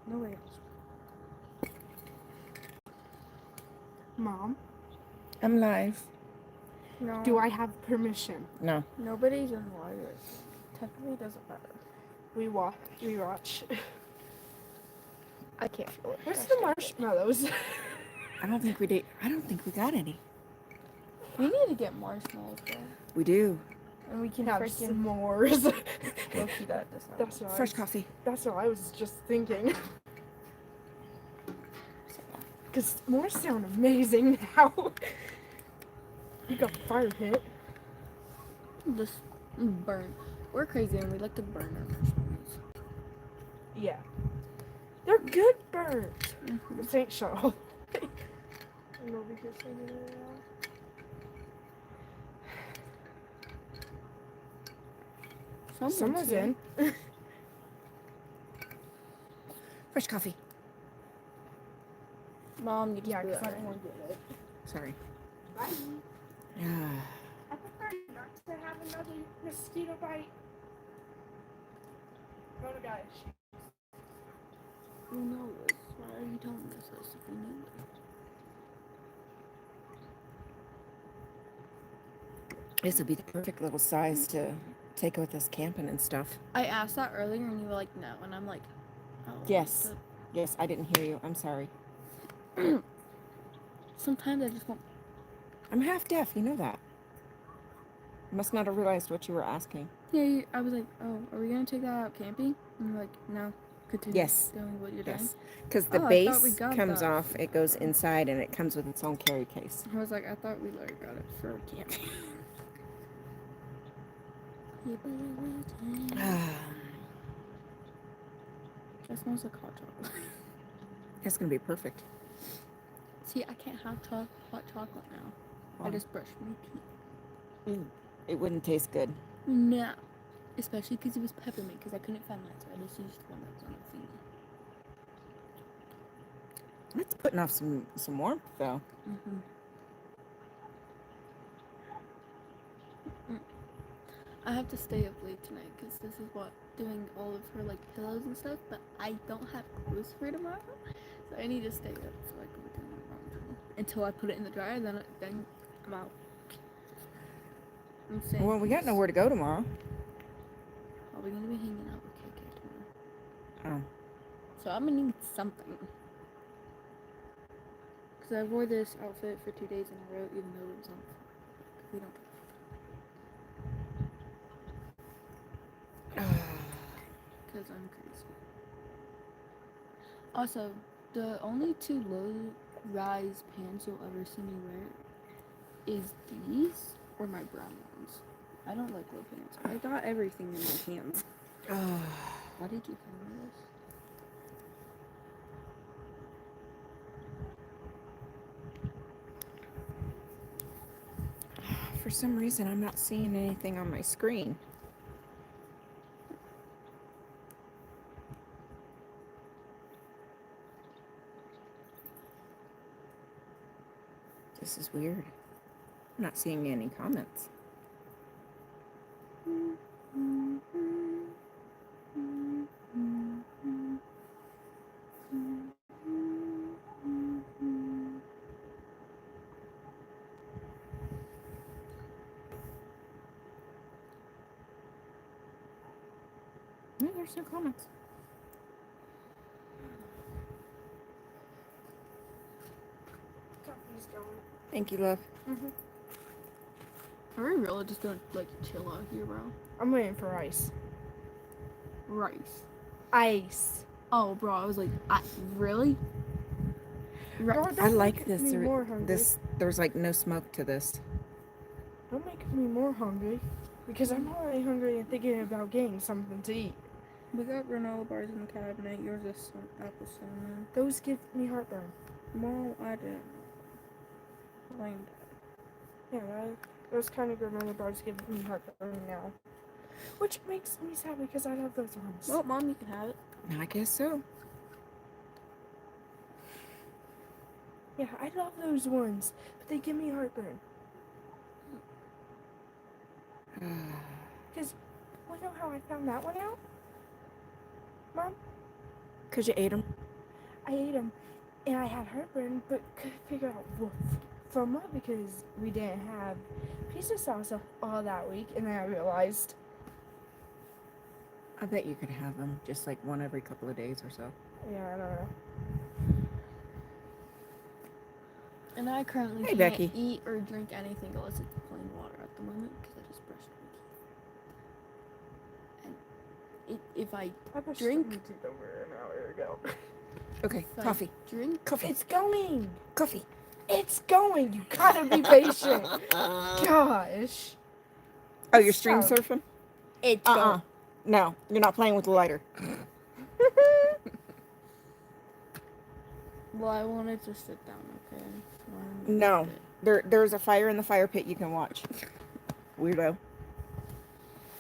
Nobody else. Mom, I'm live. No. do I have permission? No. Nobody's in live. Technically, it doesn't matter. We watch. I can't feel it. Where's Gosh, the dang it. marshmallows? I don't think we got any. We need to get marshmallows, bro. We do. And we can Have freaking s'mores. low-key that this time. That's what Fresh coffee. That's what I was just thinking. Because s'mores sound amazing now. You got the fire pit. Just burn. We're crazy and we like to burn our marshmallows. Yeah. They're good burns. Mm-hmm. This ain't show. Nobody can say it out. Someone's in. Fresh coffee. Mom, you just Yeah, blew because that I don't right. want to get it. Sorry. Bye. Yeah. I prefer not to have another mosquito bite. Go to guys. You know this. Why are you telling us this if you knew this? This would be the perfect little size to take with us camping and stuff. I asked that earlier and you were like, no. And I'm like, oh. Yes. Yes, I didn't hear you. I'm sorry. Sometimes I just want. I'm half deaf. You know that. Must not have realized what you were asking. Yeah, I was like, oh, are we going to take that out camping? And you're like, no. Continue Yes. doing what you're doing. Yes. Because the Oh, I thought we base got comes that. off, it goes inside, and it comes with its own carry case. I was like, I thought we already got it for camping. That smells like hot chocolate. It's going to be perfect. See, I can't have hot chocolate now. Why? I just brushed my teeth. It wouldn't taste good. No. Especially because it was peppermint, because I couldn't find mine, so I just used one that was on the thingy. It's putting off some warmth, though. Mm-hmm. I have to stay up late tonight, because this is what, doing all of her, like, pillows and stuff, but I don't have clothes for tomorrow, so I need to stay up so I can do my laundry. Until I put it in the dryer, then I'm out. I'm saying Well, we got nowhere to go tomorrow. Probably gonna be hanging out with KK tomorrow. Oh. So I'm gonna need something. Because I wore this outfit for 2 days in a row, even though it was on. We don't. Because I'm crazy. Also, the only 2 low-rise pants you'll ever see me wear is these or my brown ones. I don't like low pants. I got everything in my hands. Why did you tell me this? For some reason, I'm not seeing anything on my screen. This is weird. I'm not seeing any comments. No, there's no comments. Coffee's going. Thank you, love. Are we really just gonna, like, chill out here, bro? I'm waiting for ice. Rice. Ice. Oh, bro, I was like, really? Girl, I don't like make me more hungry. There's like no smoke to this. Don't make me more hungry. Because I'm already hungry and thinking about getting something to eat. We got granola bars in the cabinet. Yours is some apple cinnamon. Those give me heartburn. Well, I didn't. Blame Yeah, those kind of granola bars give me heartburn now. Which makes me sad because I love those ones. Well, Mom, you can have it. I guess so. Yeah, I love those ones, but they give me heartburn. Because, you know how I found that one out? Mom? Because you ate them. I ate them, and I had heartburn, but couldn't figure out what from what because we didn't have pizza sauce all that week, and then I realized, I bet you could have them just like one every couple of days or so. yeah, I don't know. And I currently Hey, can't Becky. eat or drink anything unless it's plain water at the moment because I just brushed my teeth. And if I brushed drink- my teeth over an hour ago. Okay, if coffee. I drink, Coffee. It's going. Coffee. It's going. You gotta be patient. Gosh. Oh, you're stream Stop. surfing? it's No, you're not playing with the lighter. Well, I wanted to sit down, okay? So I No. moved it. There's a fire in the fire pit you can watch. Weirdo.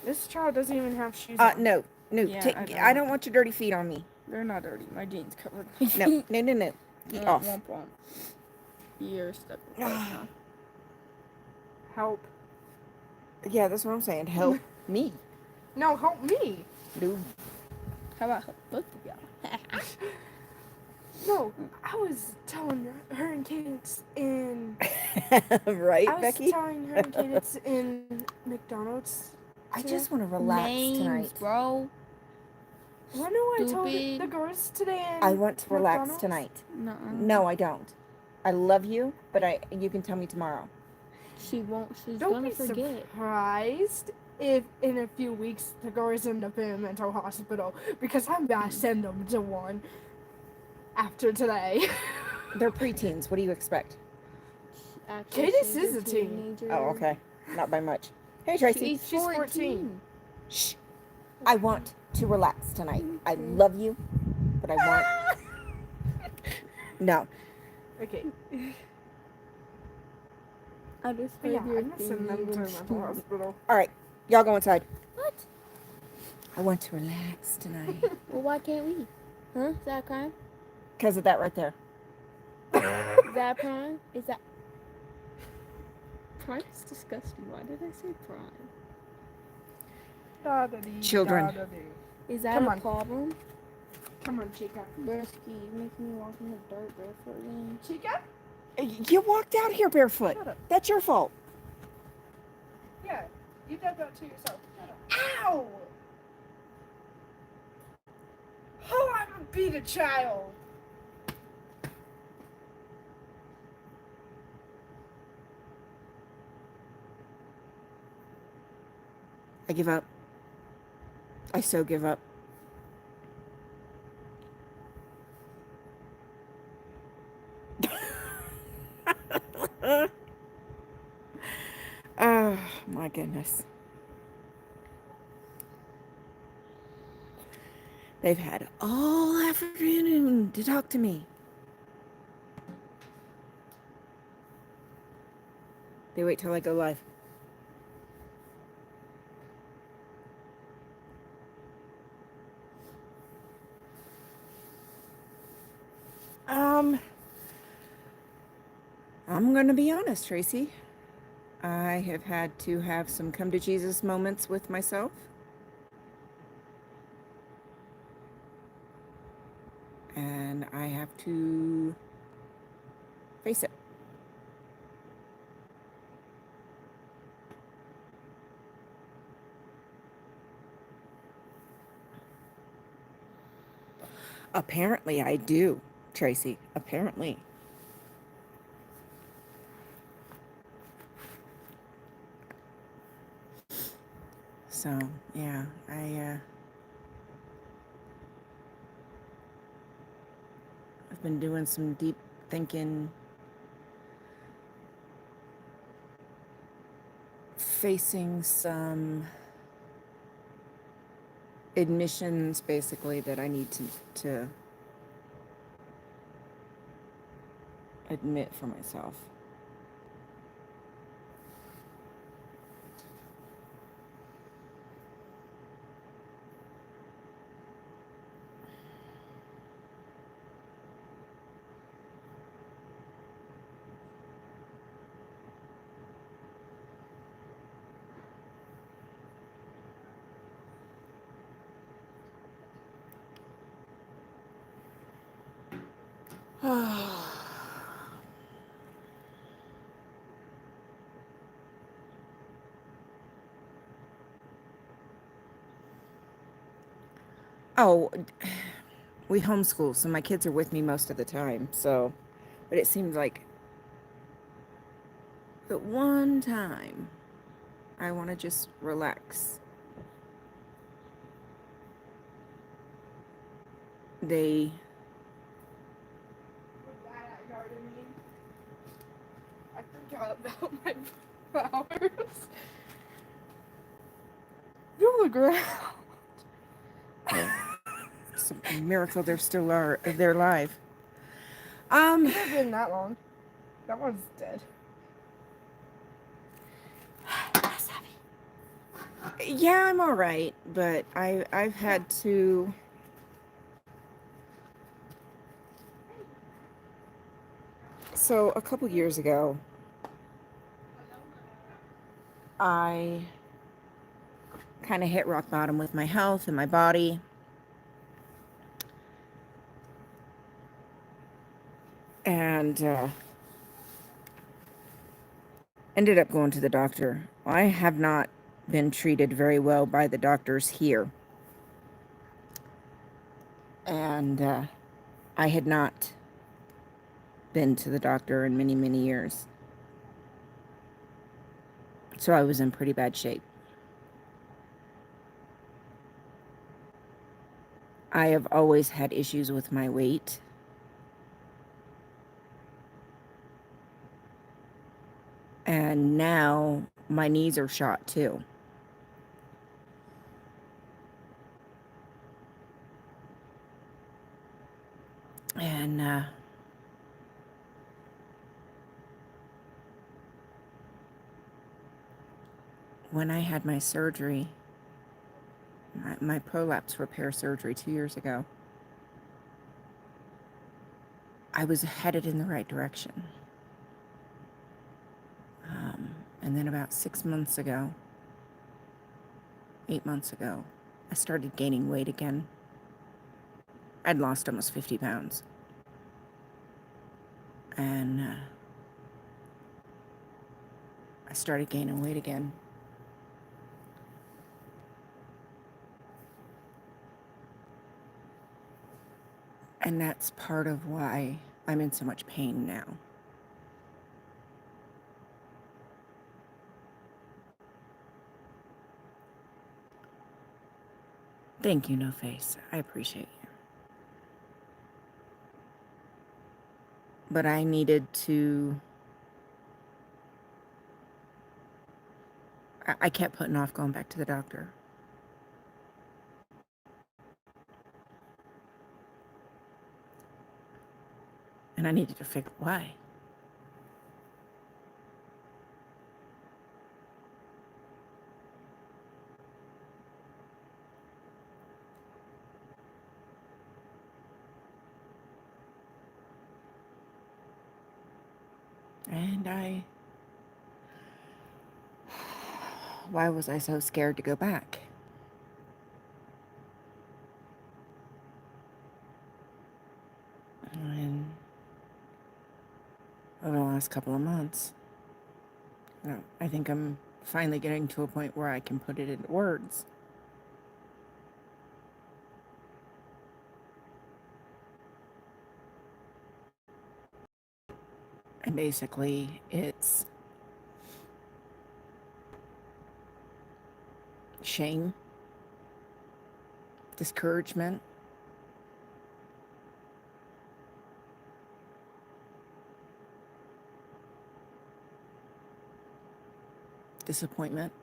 This child doesn't even have shoes on. No. Yeah, I don't want your dirty feet on me. They're not dirty. My jeans covered my No, feet. no. Get off. Womp womp. You're stuck with right now. Help. Yeah, that's what I'm saying. Help me. No, help me. No. How about both of y'all? No, I was telling her and Cadence in. Right, I was Becky? telling her and Cadence in McDonald's. I today. just want to relax Names, tonight. bro. Wanna know what I told Stupid. the girls today in I want to relax McDonald's? tonight. Nuh-uh. No, I don't. I love you, but you can tell me tomorrow. She won't. She's Don't gonna be forget. surprised if in a few weeks the girls end up in a mental hospital because I'm gonna send them to one after today. They're preteens. What do you expect? Actually, Cadence she's is a teen. teenager. Oh, okay. Not by much. Hey, Tracy. She's She's 14. 14. Shh. I want to relax tonight. I love you, but I want... No. Okay. I just But heard yeah, your I'm gonna send them to a mental hospital. All right. Y'all go inside. What? I want to relax tonight. Well, why can't we? Huh? Is that a crime? Because of that right there. Is that a crime? Is that... Crime's disgusting. Why did I say crime? Children. Is that Come a on. problem? Come on, Chica. Bursky, you making me walk in the dirt barefoot again. Chica? You walked out here barefoot. Shut up. That's your fault. Yeah, you did that to yourself. Ow! Oh, I'm a beat a child. I give up. I so give up. Oh, my goodness. They've had all afternoon to talk to me. They wait till I go live. I'm going to be honest, Tracy. I have had to have some come to Jesus moments with myself. And I have to face it. Apparently I do, Tracy. Apparently. So, yeah, I've been doing some deep thinking, facing some admissions, basically, that I need to admit for myself. Oh, we homeschool, so my kids are with me most of the time. So, but it seems like the one time I want to just relax, they I forgot about my flowers. You're the ground. it's a miracle they're alive. It have been that long. That one's dead. Yeah, I'm all right, but I've had to. So a couple years ago, I kind of hit rock bottom with my health and my body. And ended up going to the doctor. I have not been treated very well by the doctors here. And I had not been to the doctor in many, many years. So I was in pretty bad shape. I have always had issues with my weight. And now my knees are shot too. And when I had my surgery, my prolapse repair surgery 2 years ago, I was headed in the right direction. And then about 6 months ago, 8 months ago, I started gaining weight again. I'd lost almost 50 pounds. And I started gaining weight again. And that's part of why I'm in so much pain now. Thank you, No Face. I appreciate you. But I needed to... I kept putting off going back to the doctor. And I needed to figure why. And why was I so scared to go back? And over the last couple of months, I think I'm finally getting to a point where I can put it into words. And basically, it's shame, discouragement, disappointment.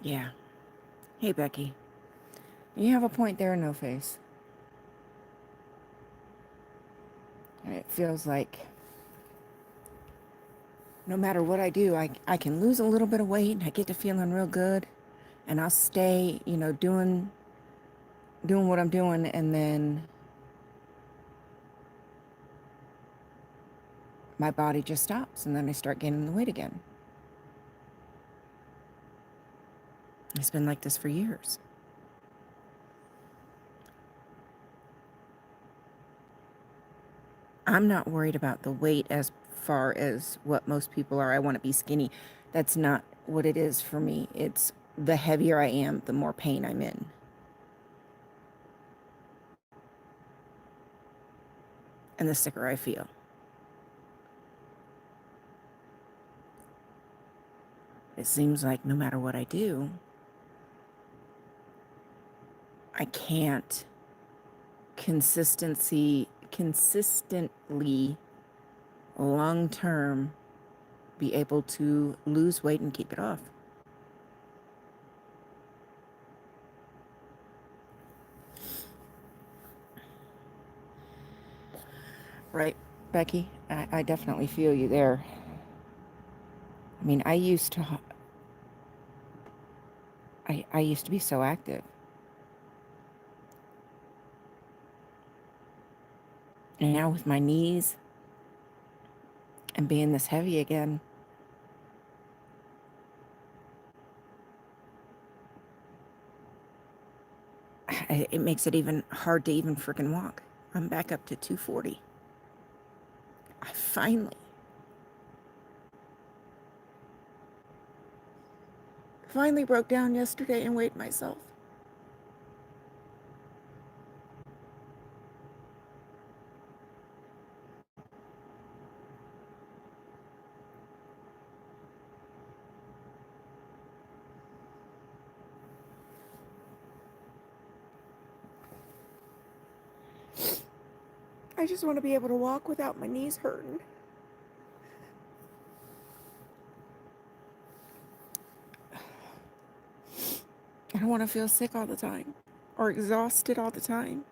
Yeah. Hey, Becky. You have a point there, No Face. And it feels like no matter what I do, I can lose a little bit of weight and I get to feeling real good. And I'll stay, doing what I'm doing, and then my body just stops, and then I start gaining the weight again. It's been like this for years. I'm not worried about the weight as far as what most people are. I want to be skinny. That's not what it is for me. It's the heavier I am, the more pain I'm in. And the sicker I feel. It seems like no matter what I do, I can't consistently, long term, be able to lose weight and keep it off. Right, Becky? I definitely feel you there. I mean, I used to be so active. And now with my knees and being this heavy again, it makes it even hard to even freaking walk. I'm back up to 240. I finally broke down yesterday and weighed myself. I just want to be able to walk without my knees hurting. I don't want to feel sick all the time or exhausted all the time.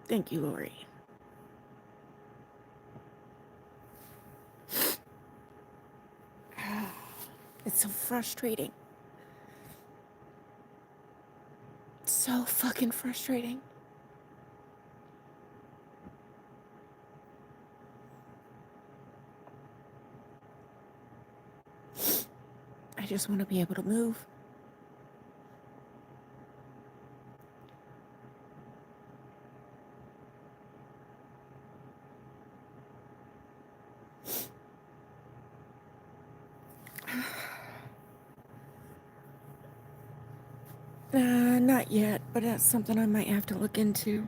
Thank you, Lori. It's so frustrating. So fucking frustrating. I just want to be able to move. Not yet, but that's something I might have to look into.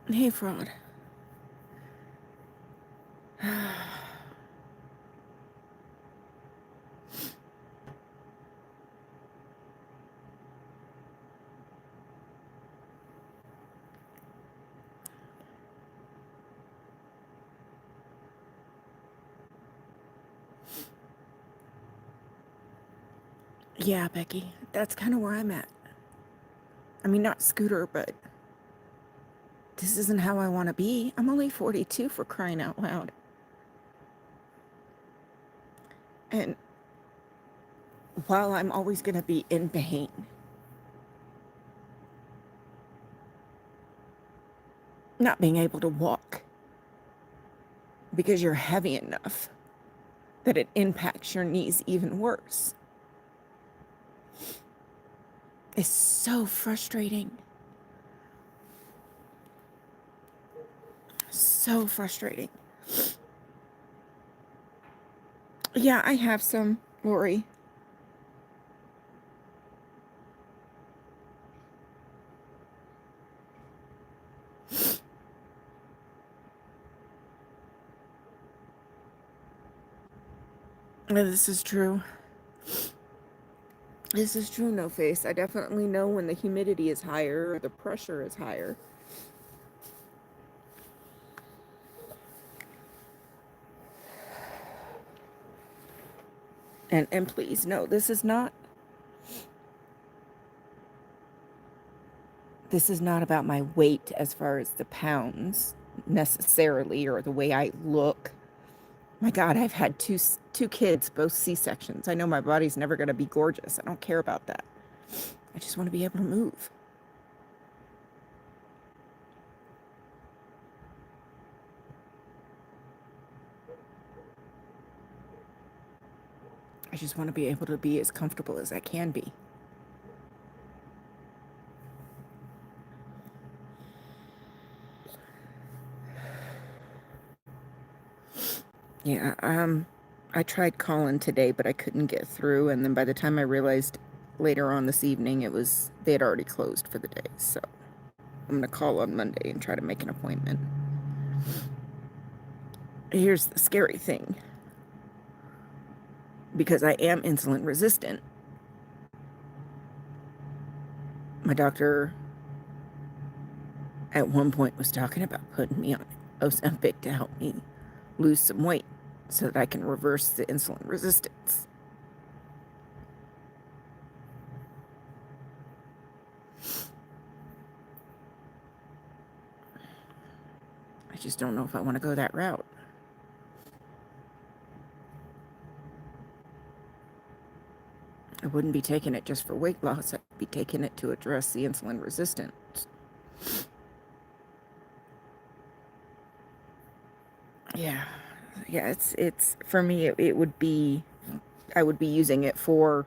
Hey, Fraud. Yeah, Becky, that's kind of where I'm at. I mean, not Scooter, but this isn't how I want to be. I'm only 42 for crying out loud. And while I'm always going to be in pain, not being able to walk because you're heavy enough that it impacts your knees even worse. It's so frustrating. So frustrating. Yeah, I have some, Lori. This is true. This is true, No Face. I definitely know when the humidity is higher or the pressure is higher. And please, no, this is not about my weight as far as the pounds necessarily, or the way I look. My God, I've had two kids, both C-sections. I know my body's never going to be gorgeous. I don't care about that. I just want to be able to move. I just want to be able to be as comfortable as I can be. Yeah, I tried calling today, but I couldn't get through. And then by the time I realized later on this evening, they had already closed for the day. So I'm going to call on Monday and try to make an appointment. Here's the scary thing. Because I am insulin resistant, my doctor at one point was talking about putting me on Ozempic to help me lose some weight so that I can reverse the insulin resistance. I just don't know if I want to go that route. I wouldn't be taking it just for weight loss. I'd be taking it to address the insulin resistance. Yeah, it's for me. It would be, I would be using it for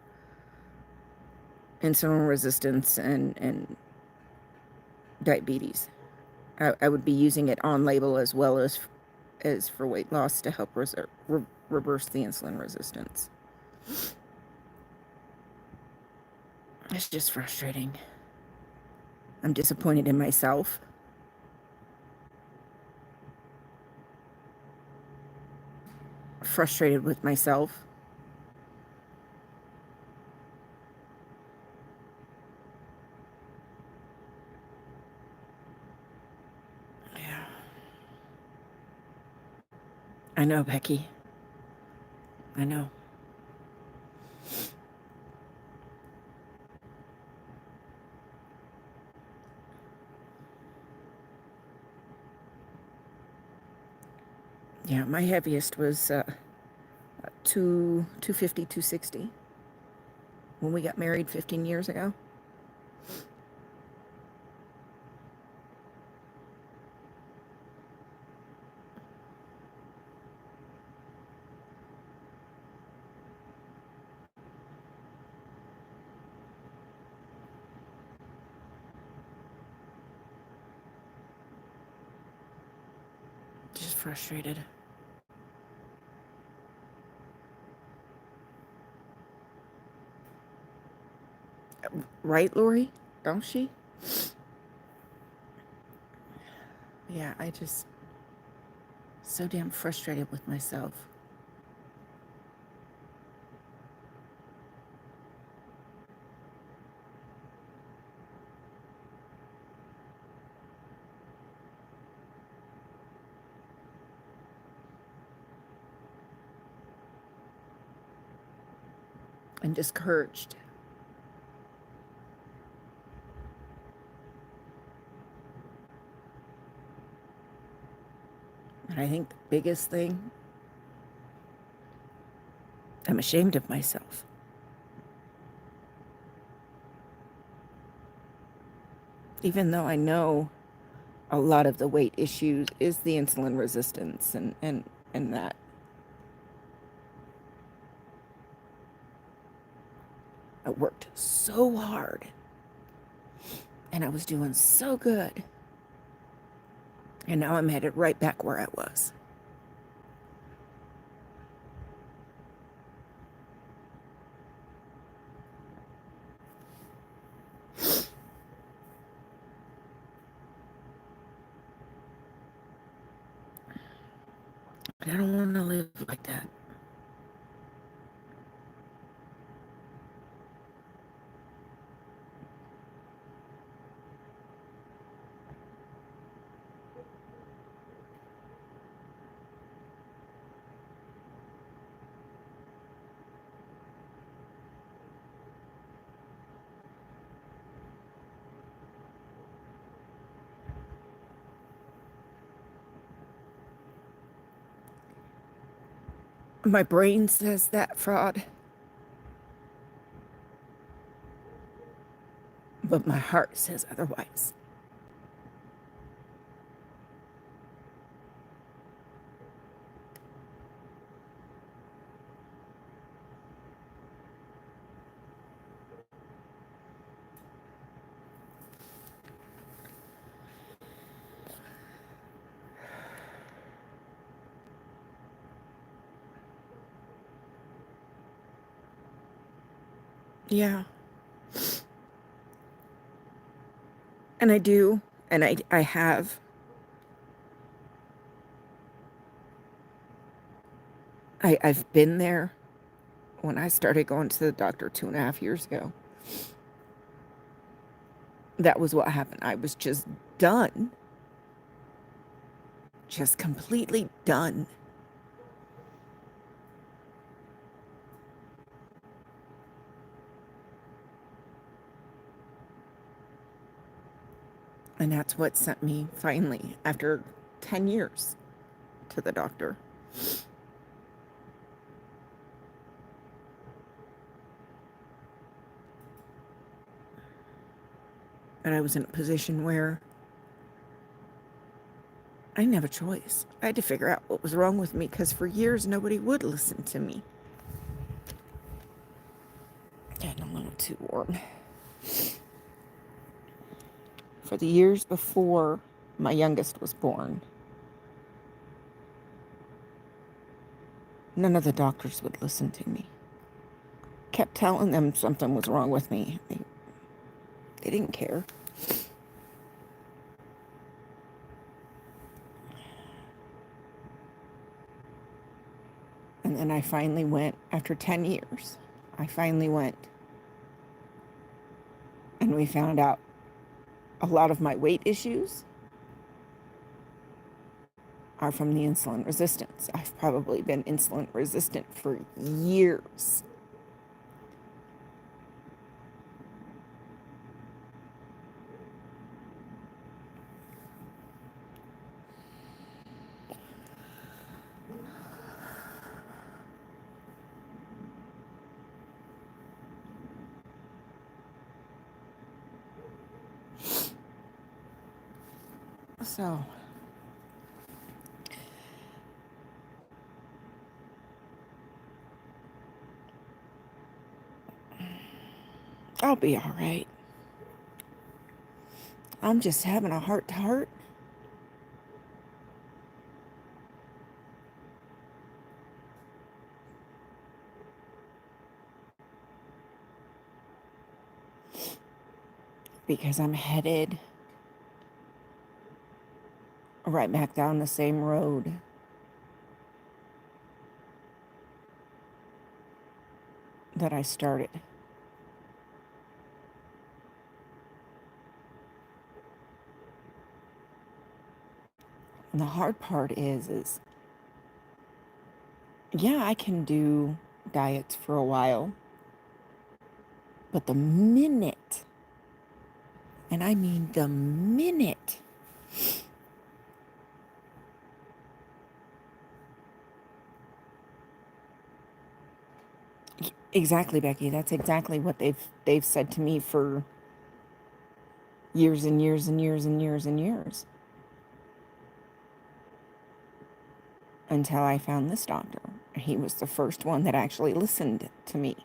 insulin resistance and diabetes. I would be using it on label as well as for weight loss to help reverse the insulin resistance. It's just frustrating. I'm disappointed in myself. Frustrated with myself. Yeah. I know, Becky. I know. Yeah, my heaviest was 250, 260 when we got married 15 years ago. Just frustrated. Right, Lori? Don't she? Yeah, I just so damn frustrated with myself. And discouraged. And I think the biggest thing, I'm ashamed of myself. Even though I know a lot of the weight issues is the insulin resistance and that. I worked so hard and I was doing so good. And now I'm headed right back where I was. But I don't want to live like that. My brain says that fraud, but my heart says otherwise. Yeah. And I do, and I have. I've been there when I started going to the doctor 2.5 years ago. That was what happened. I was just done. Just completely done. And that's what sent me finally, after 10 years, to the doctor. And I was in a position where I didn't have a choice. I had to figure out what was wrong with me, because for years nobody would listen to me. Getting a little too warm. For the years before my youngest was born, none of the doctors would listen to me. Kept telling them something was wrong with me. They didn't care. And then I finally went, after 10 years, I finally went. And we found out a lot of my weight issues are from the insulin resistance. I've probably been insulin resistant for years. So I'll be all right. I'm just having a heart to heart. Because I'm headed right back down the same road that I started. And the hard part is yeah, I can do diets for a while, but the minute, and I mean the minute, exactly, Becky, that's exactly what they've said to me for years and years and years and years and years. Until I found this doctor. He was the first one that actually listened to me.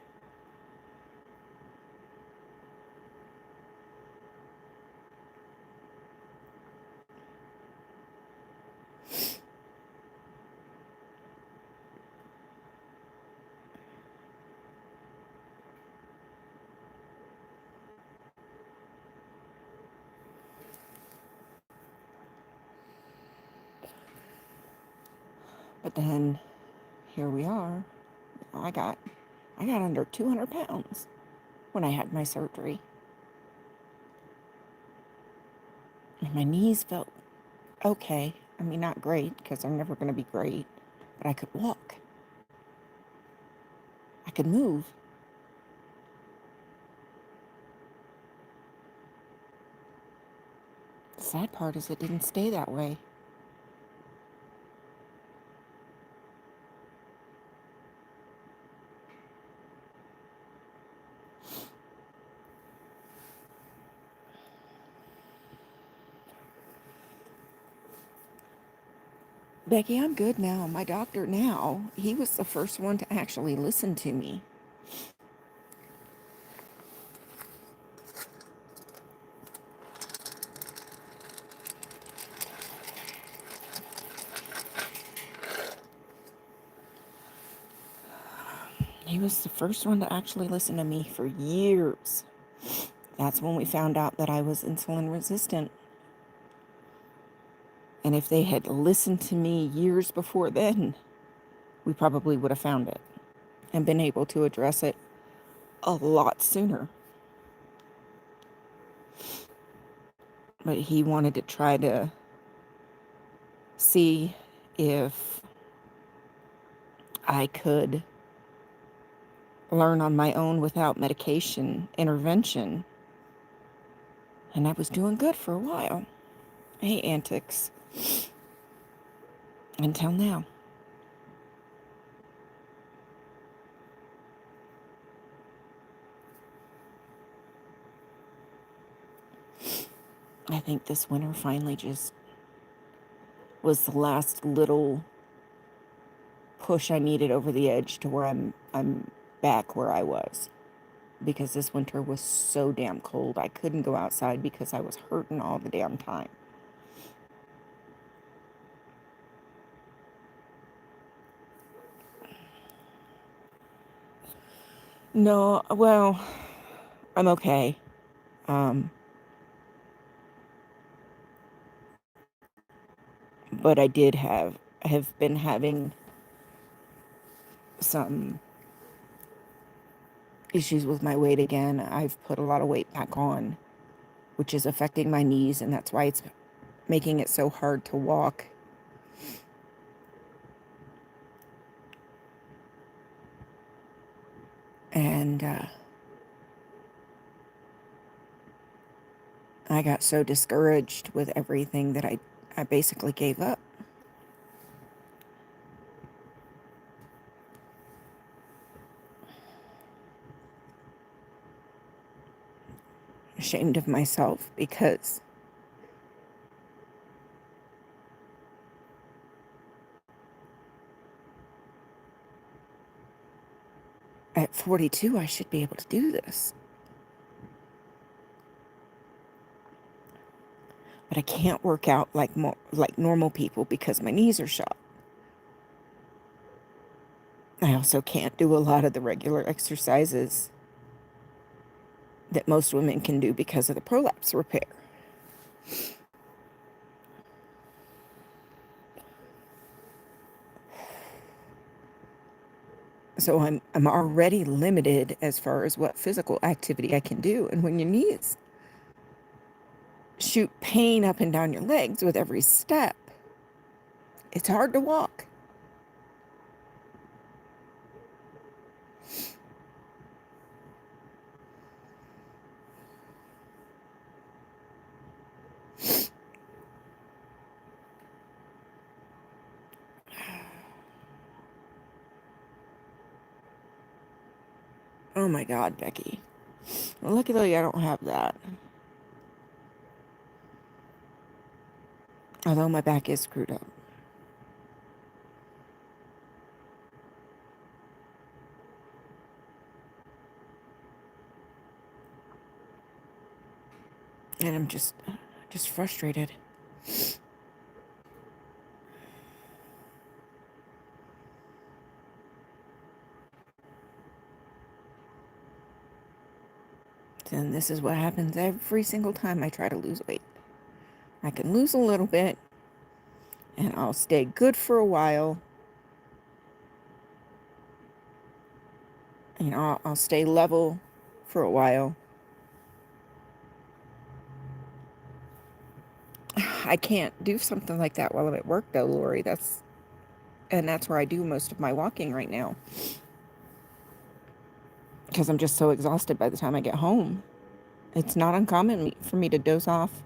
But then here we are. I got under 200 pounds when I had my surgery. And my knees felt okay. I mean, not great, because they're never going to be great. But I could walk. I could move. The sad part is it didn't stay that way. Becky, I'm good now. My doctor now, he was the first one to actually listen to me. He was the first one to actually listen to me for years. That's when we found out that I was insulin resistant. And if they had listened to me years before then, we probably would have found it and been able to address it a lot sooner. But he wanted to try to see if I could learn on my own without medication intervention. And I was doing good for a while. Hey, antics. Until now. I think this winter finally just was the last little push I needed over the edge to where I'm back where I was. Because this winter was so damn cold. I couldn't go outside because I was hurting all the damn time. No, well, I'm okay. But I have been having some issues with my weight again. I've put a lot of weight back on, which is affecting my knees, and that's why it's making it so hard to walk. And I got so discouraged with everything that I basically gave up. Ashamed of myself because at 42 I should be able to do this. But I can't work out like normal people because my knees are shot. I also can't do a lot of the regular exercises that most women can do because of the prolapse repair. So I'm already limited as far as what physical activity I can do. And when your knees shoot pain up and down your legs with every step, it's hard to walk. Oh my God, Becky. Well, luckily I don't have that. Although my back is screwed up. And I'm just frustrated. And this is what happens every single time I try to lose weight. I can lose a little bit, and I'll stay good for a while. You know, I'll stay level for a while. I can't do something like that while I'm at work, though, Lori. That's where I do most of my walking right now. Because I'm just so exhausted by the time I get home. It's not uncommon for me to doze off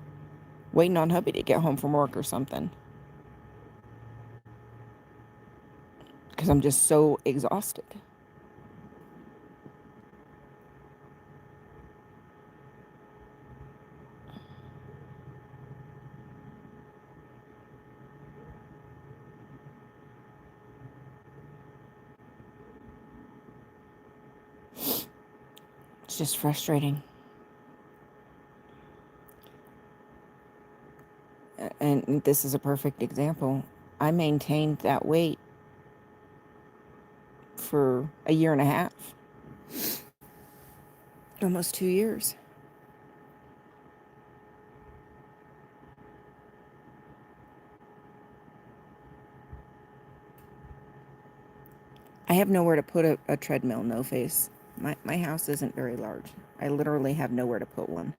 waiting on hubby to get home from work or something. Because I'm just so exhausted. It's just frustrating. And this is a perfect example. I maintained that weight for a year and a half, almost 2 years. I have nowhere to put a treadmill, no face. My house isn't very large. I literally have nowhere to put one.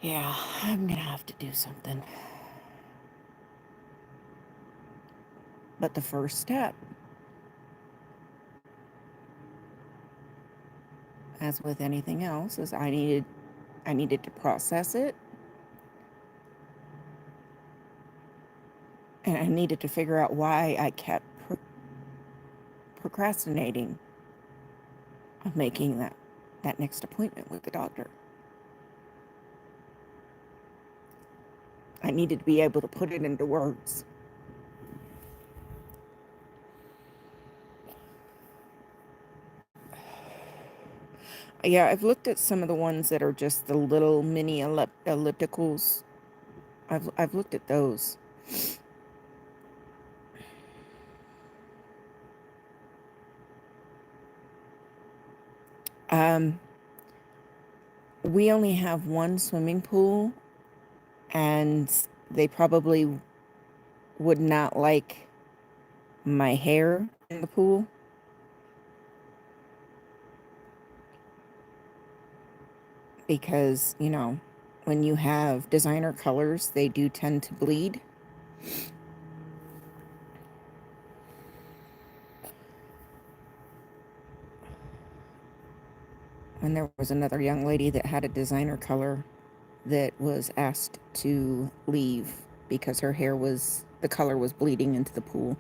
Yeah, I'm gonna have to do something. But the first step, as with anything else, is I needed to process it, and I needed to figure out why I kept procrastinating of making that next appointment with the doctor. I needed to be able to put it into words. Yeah, I've looked at some of the ones that are just the little mini ellipticals. I've looked at those. We only have one swimming pool, and they probably would not like my hair in the pool. Because, when you have designer colors, they do tend to bleed. And there was another young lady that had a designer color that was asked to leave because her hair the color was bleeding into the pool.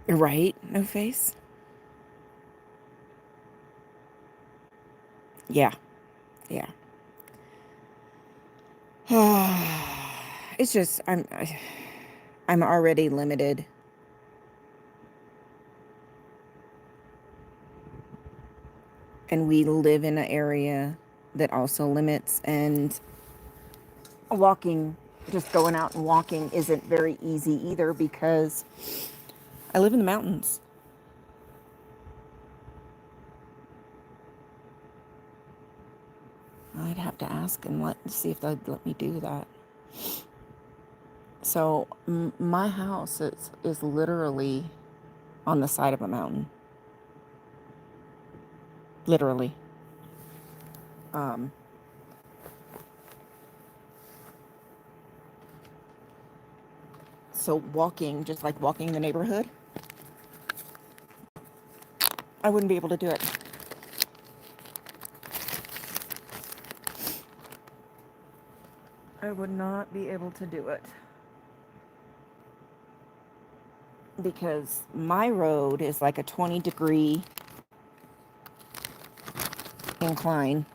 Right? No face? Yeah. Yeah. It's just, I'm already limited. And we live in an area that also limits, and just going out and walking isn't very easy either because I live in the mountains. I'd have to ask and see if they'd let me do that. So my house is literally on the side of a mountain. Literally. So just like walking the neighborhood, I wouldn't be able to do it. I would not be able to do it. Because my road is like a 20-degree incline.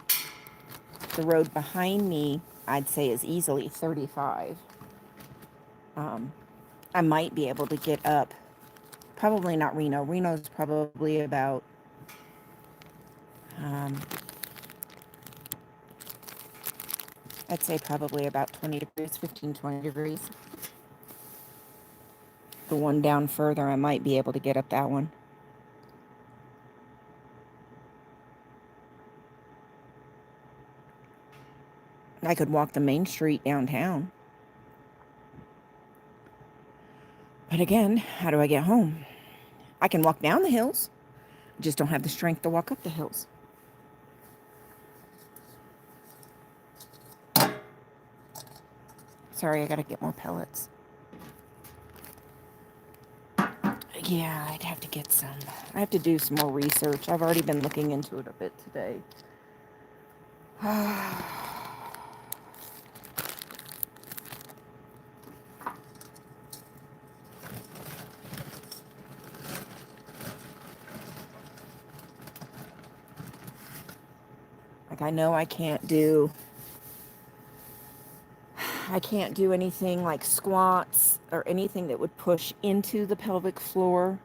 The road behind me, I'd say, is easily 35. I might be able to get up. Probably not Reno. Reno's probably about I'd say probably about 20 degrees, 15, 20 degrees. The one down further, I might be able to get up that one. I could walk the main street downtown. But again, how do I get home? I can walk down the hills. Just don't have the strength to walk up the hills. Sorry, I gotta get more pellets. Yeah, I'd have to get some. I have to do some more research. I've already been looking into it a bit today. Like, I know I can't do anything like squats or anything that would push into the pelvic floor.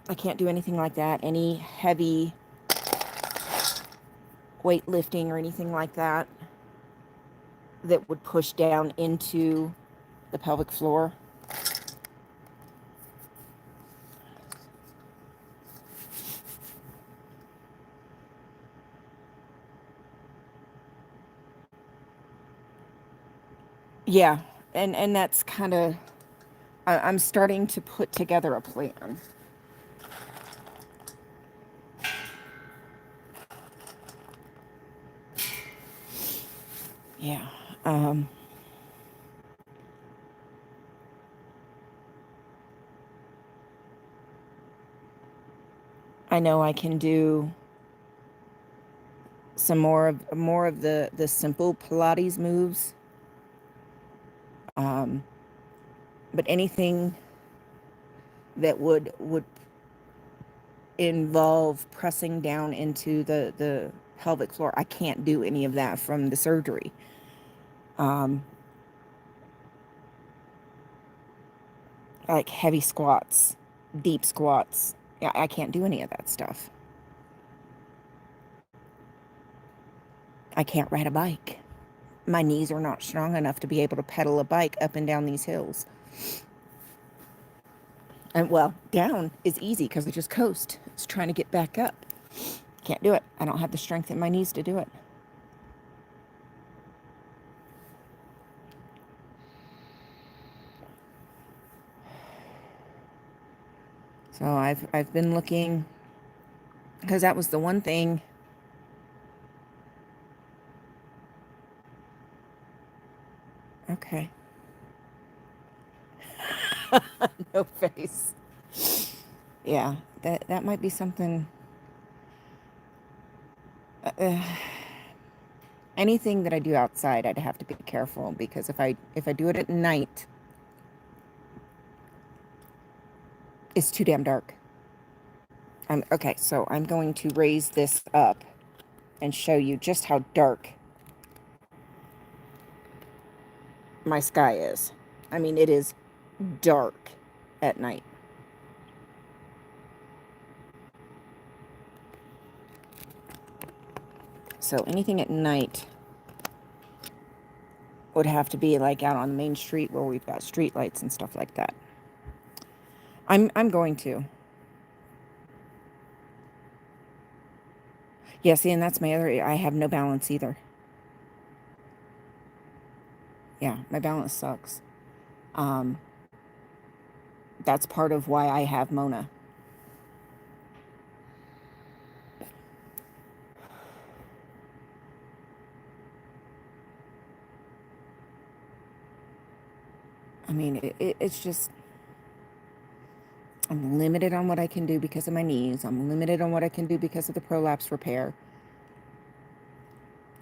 I can't do anything like that. Any heavy weightlifting or anything like that that would push down into the pelvic floor. Yeah, and that's kind of, I'm starting to put together a plan. Yeah. I know I can do some more of the simple Pilates moves. But anything that would involve pressing down into the pelvic floor, I can't do any of that from the surgery. Like heavy squats, deep squats. Yeah, I can't do any of that stuff. I can't ride a bike. My knees are not strong enough to be able to pedal a bike up and down these hills. And well, down is easy because I just coast. It's trying to get back up. Can't do it. I don't have the strength in my knees to do it. So I've been looking, because that was the one thing. Okay. No face. Yeah, that might be something. Anything that I do outside, I'd have to be careful, because if I do it at night, it's too damn dark. Okay, so I'm going to raise this up and show you just how dark my sky is. I mean, it is dark at night. So anything at night would have to be like out on the main street where we've got street lights and stuff like that. I'm going to. Yeah, see, and that's my other, I have no balance either. Yeah, my balance sucks. That's part of why I have Mona. I mean, it's just, I'm limited on what I can do because of my knees. I'm limited on what I can do because of the prolapse repair.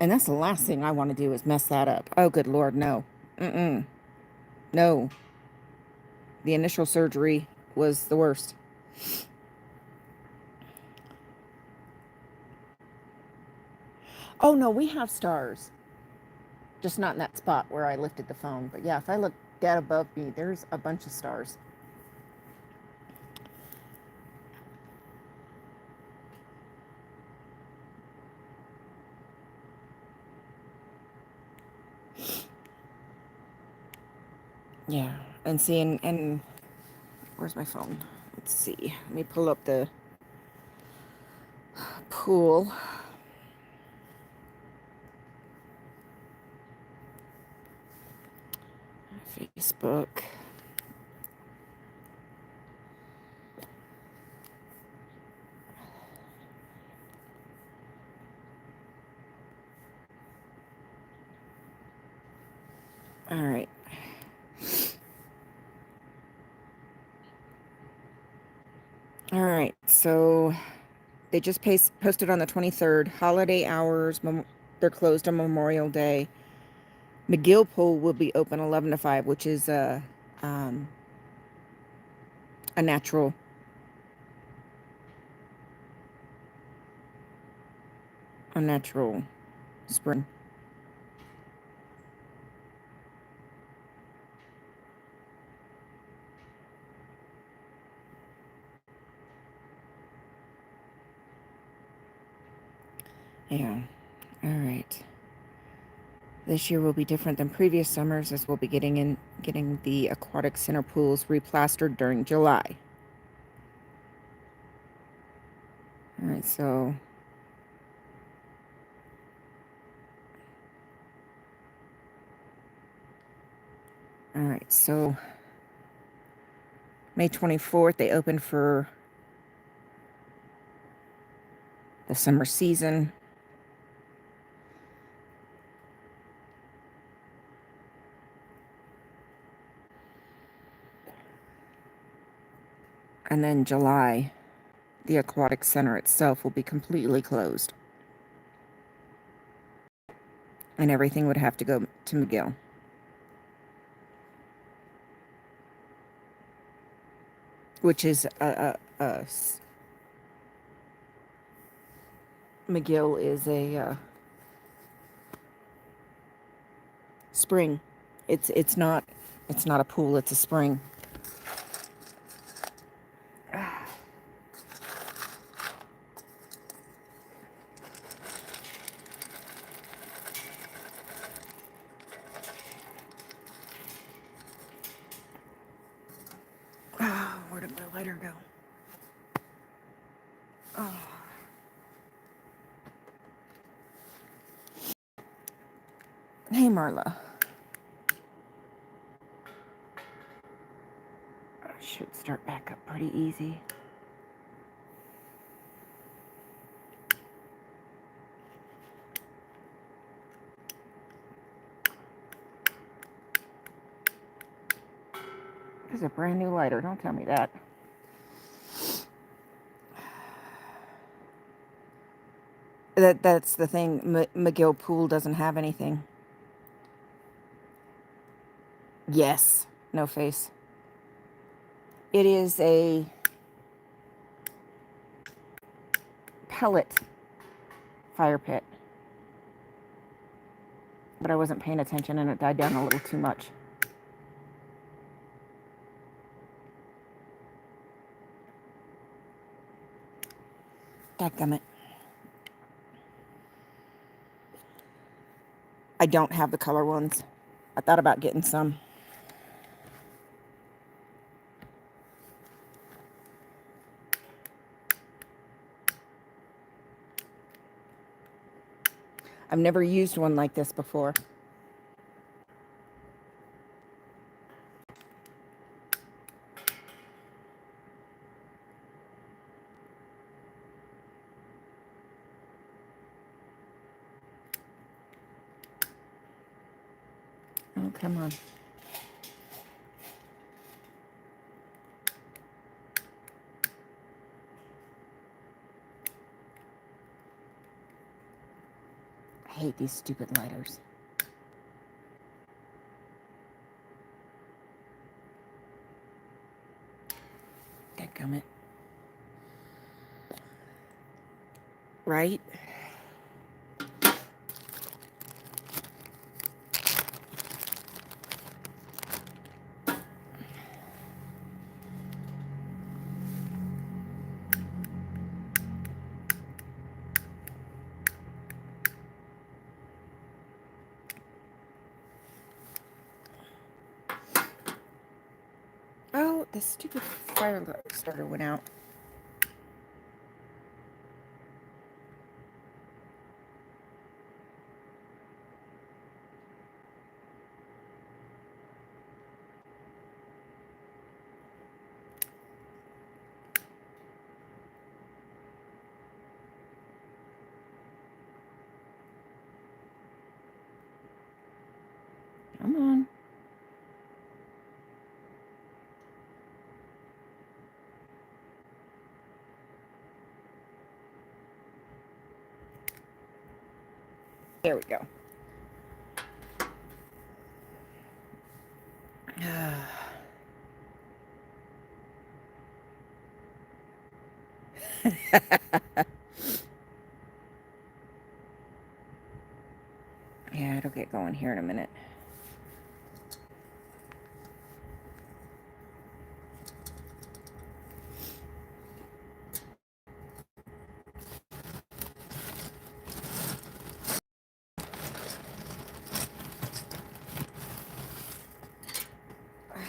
And that's the last thing I want to do, is mess that up. Oh, good Lord, no. No. The initial surgery was the worst. Oh, no, we have stars. Just not in that spot where I lifted the phone. But yeah, if I look dead above me, there's a bunch of stars. Yeah, and see, and where's my phone? Let's see. Let me pull up the pool. Facebook. All right. All right. so they just posted on the 23rd. Holiday hours, they're closed on Memorial Day. McGill Pool will be open 11 to 5, which is a natural spring. Yeah. All right. This year will be different than previous summers, as we'll be getting the aquatic center pools replastered during July. All right, so May 24th, they open for the summer season. And then July, the aquatic center itself will be completely closed. And everything would have to go to McGill. Which is McGill is a spring. It's not a pool, it's a spring. Where did my lighter go? Oh. Hey, Marla. Should start back up pretty easy. This is a brand new lighter. Don't tell me that. That's the thing. McGill Pool doesn't have anything. Yes. No face. It is a pellet fire pit. But I wasn't paying attention and it died down a little too much. Dadgummit. I don't have the color ones. I thought about getting some. I've never used one like this before. Oh, come on. I hate these stupid lighters. Dadgummit. Right? Oh, the stupid fire starter went out. Come on. There we go. Yeah, it'll get going here in a minute.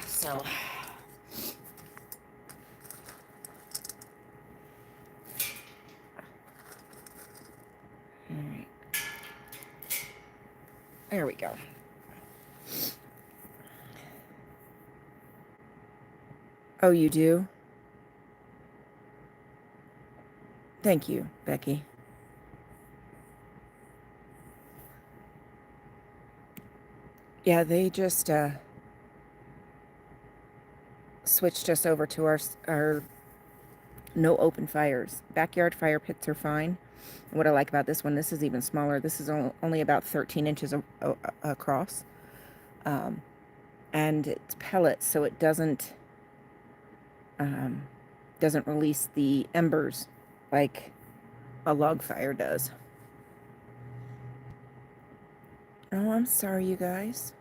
So, all right. There we go. Oh, you do? Thank you, Becky. Yeah, they just switched us over to our no open fires. Backyard fire pits are fine. What I like about this one, this is even smaller. This is only about 13 inches across. And it's pellets, so it doesn't release the embers like a log fire does. Oh, I'm sorry, you guys.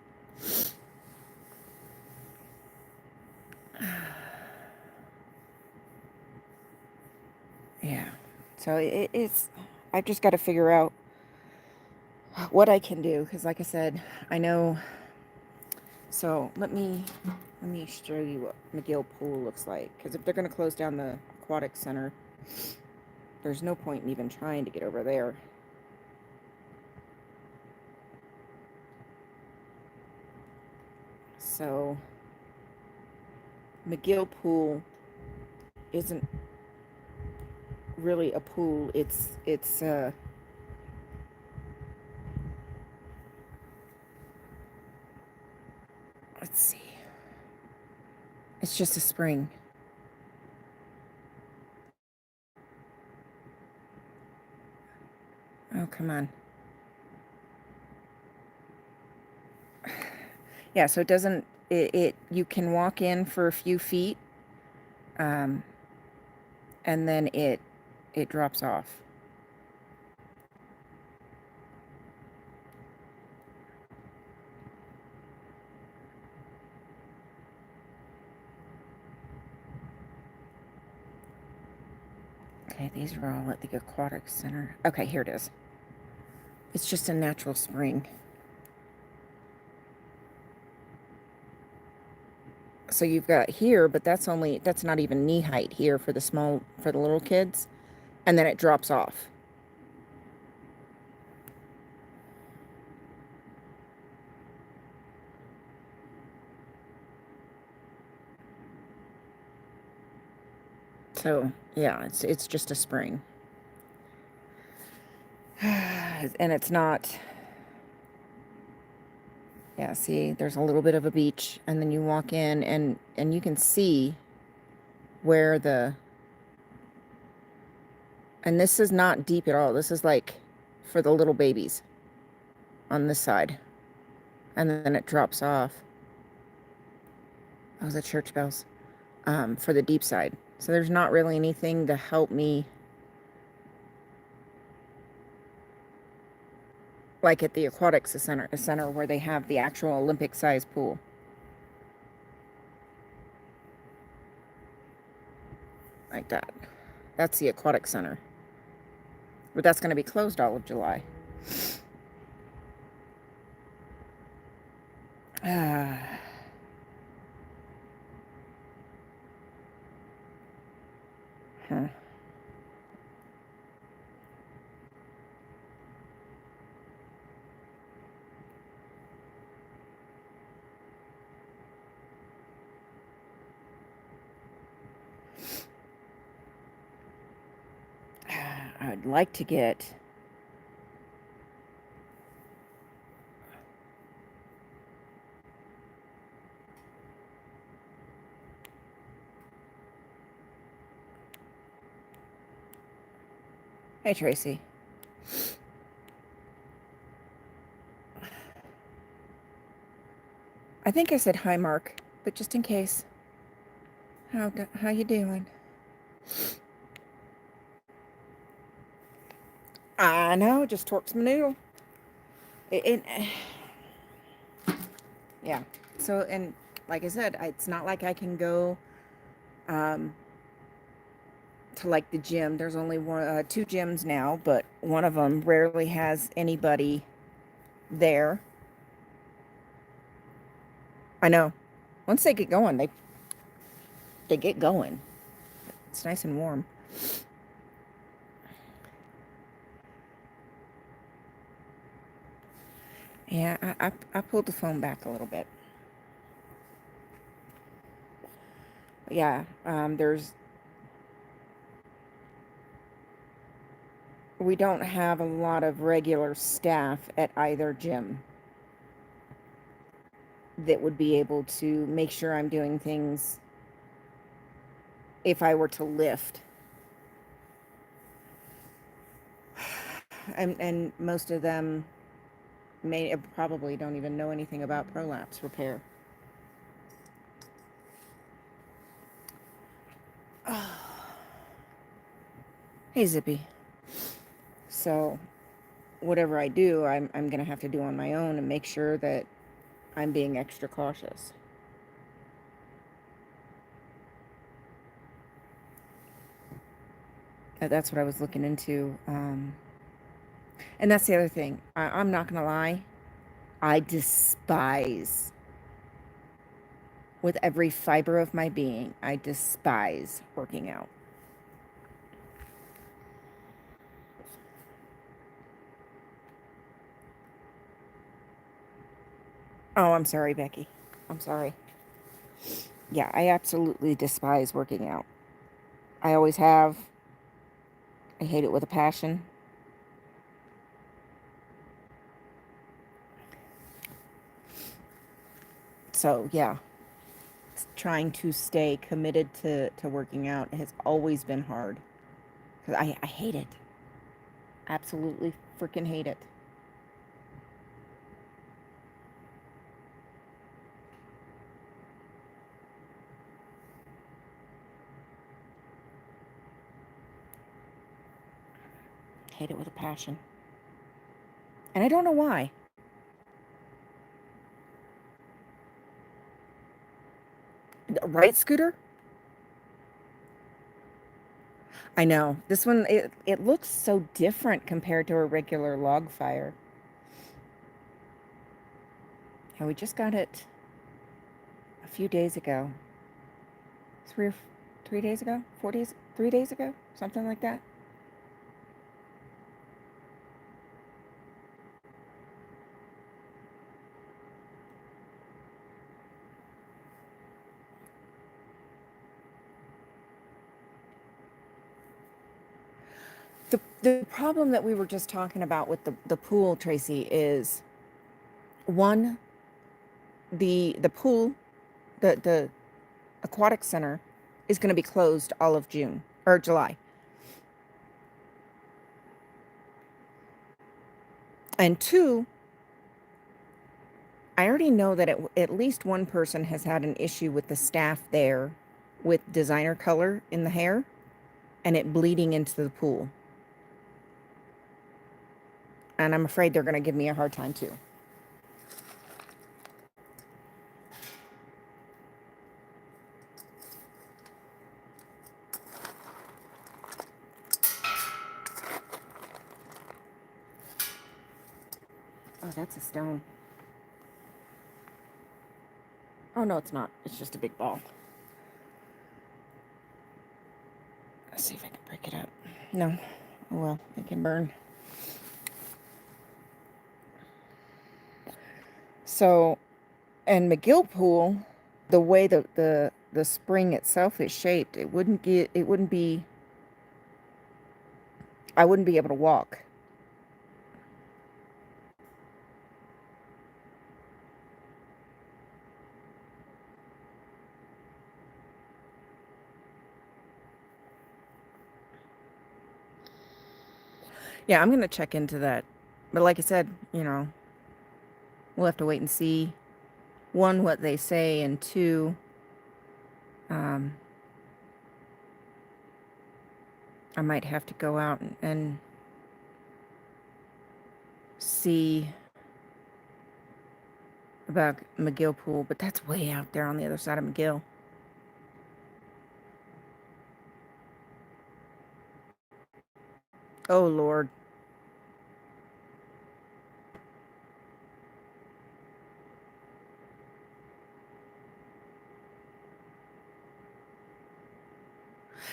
Yeah, so it's, I've just got to figure out what I can do, because like I said, I know. So let me show you what McGill Pool looks like, because if they're going to close down the aquatic center, there's no point in even trying to get over there. So McGill Pool isn't really a pool. It's let's see. It's just a spring. Oh, come on. Yeah, so it doesn't, you can walk in for a few feet, and then it drops off. Okay, these are all at the aquatic center. Okay, here it is. It's just a natural spring. So you've got here, but that's not even knee height here for the little kids. And then it drops off. So yeah, it's just a spring. And it's not, yeah, see, there's a little bit of a beach, and then you walk in and you can see where and this is not deep at all. This is like for the little babies on this side. And then it drops off. Oh, the church bells. For the deep side. So there's not really anything to help me, like at the aquatics center where they have the actual Olympic size pool. Like that. That's the aquatic center. But that's going to be closed all of July. Huh. I'd like to get Hey, Tracy. I think I said hi, Mark, but just in case. How you doing? I know, just torques my noodle. Yeah. So, and like I said, it's not like I can go um, to like the gym. There's only two gyms now, but one of them rarely has anybody there. I know. Once they get going, they get going. It's nice and warm. Yeah, I pulled the phone back a little bit. But yeah, we don't have a lot of regular staff at either gym that would be able to make sure I'm doing things if I were to lift. And most of them probably don't even know anything about prolapse repair. Hey, Zippy. So whatever I do, I'm going to have to do on my own and make sure that I'm being extra cautious. That's what I was looking into. And that's the other thing. I'm not going to lie. I despise, with every fiber of my being, I despise working out. Oh, I'm sorry, Becky. I'm sorry. Yeah, I absolutely despise working out. I always have. I hate it with a passion. So, yeah. Trying to stay committed to working out has always been hard. Because I hate it. Absolutely freaking hate it. Hate it with a passion. And I don't know why. Right, Scooter? I know. This one, it looks so different compared to a regular log fire. Yeah, we just got it a few days ago. 3 days ago? 4 days? 3 days ago? Something like that. The problem that we were just talking about with the pool, Tracy, is one, the pool, the aquatic center is going to be closed all of June or July. And two, I already know that at least one person has had an issue with the staff there with designer color in the hair and it bleeding into the pool. And I'm afraid they're going to give me a hard time too. Oh, that's a stone. Oh, no, it's not. It's just a big ball. Let's see if I can break it up. No. Oh, well, it can burn. So, and McGill Pool, the way the spring itself is shaped, I wouldn't be able to walk. Yeah, I'm going to check into that. But like I said, we'll have to wait and see one, what they say, and two, I might have to go out and see about McGill Pool, but that's way out there on the other side of McGill. Oh, Lord.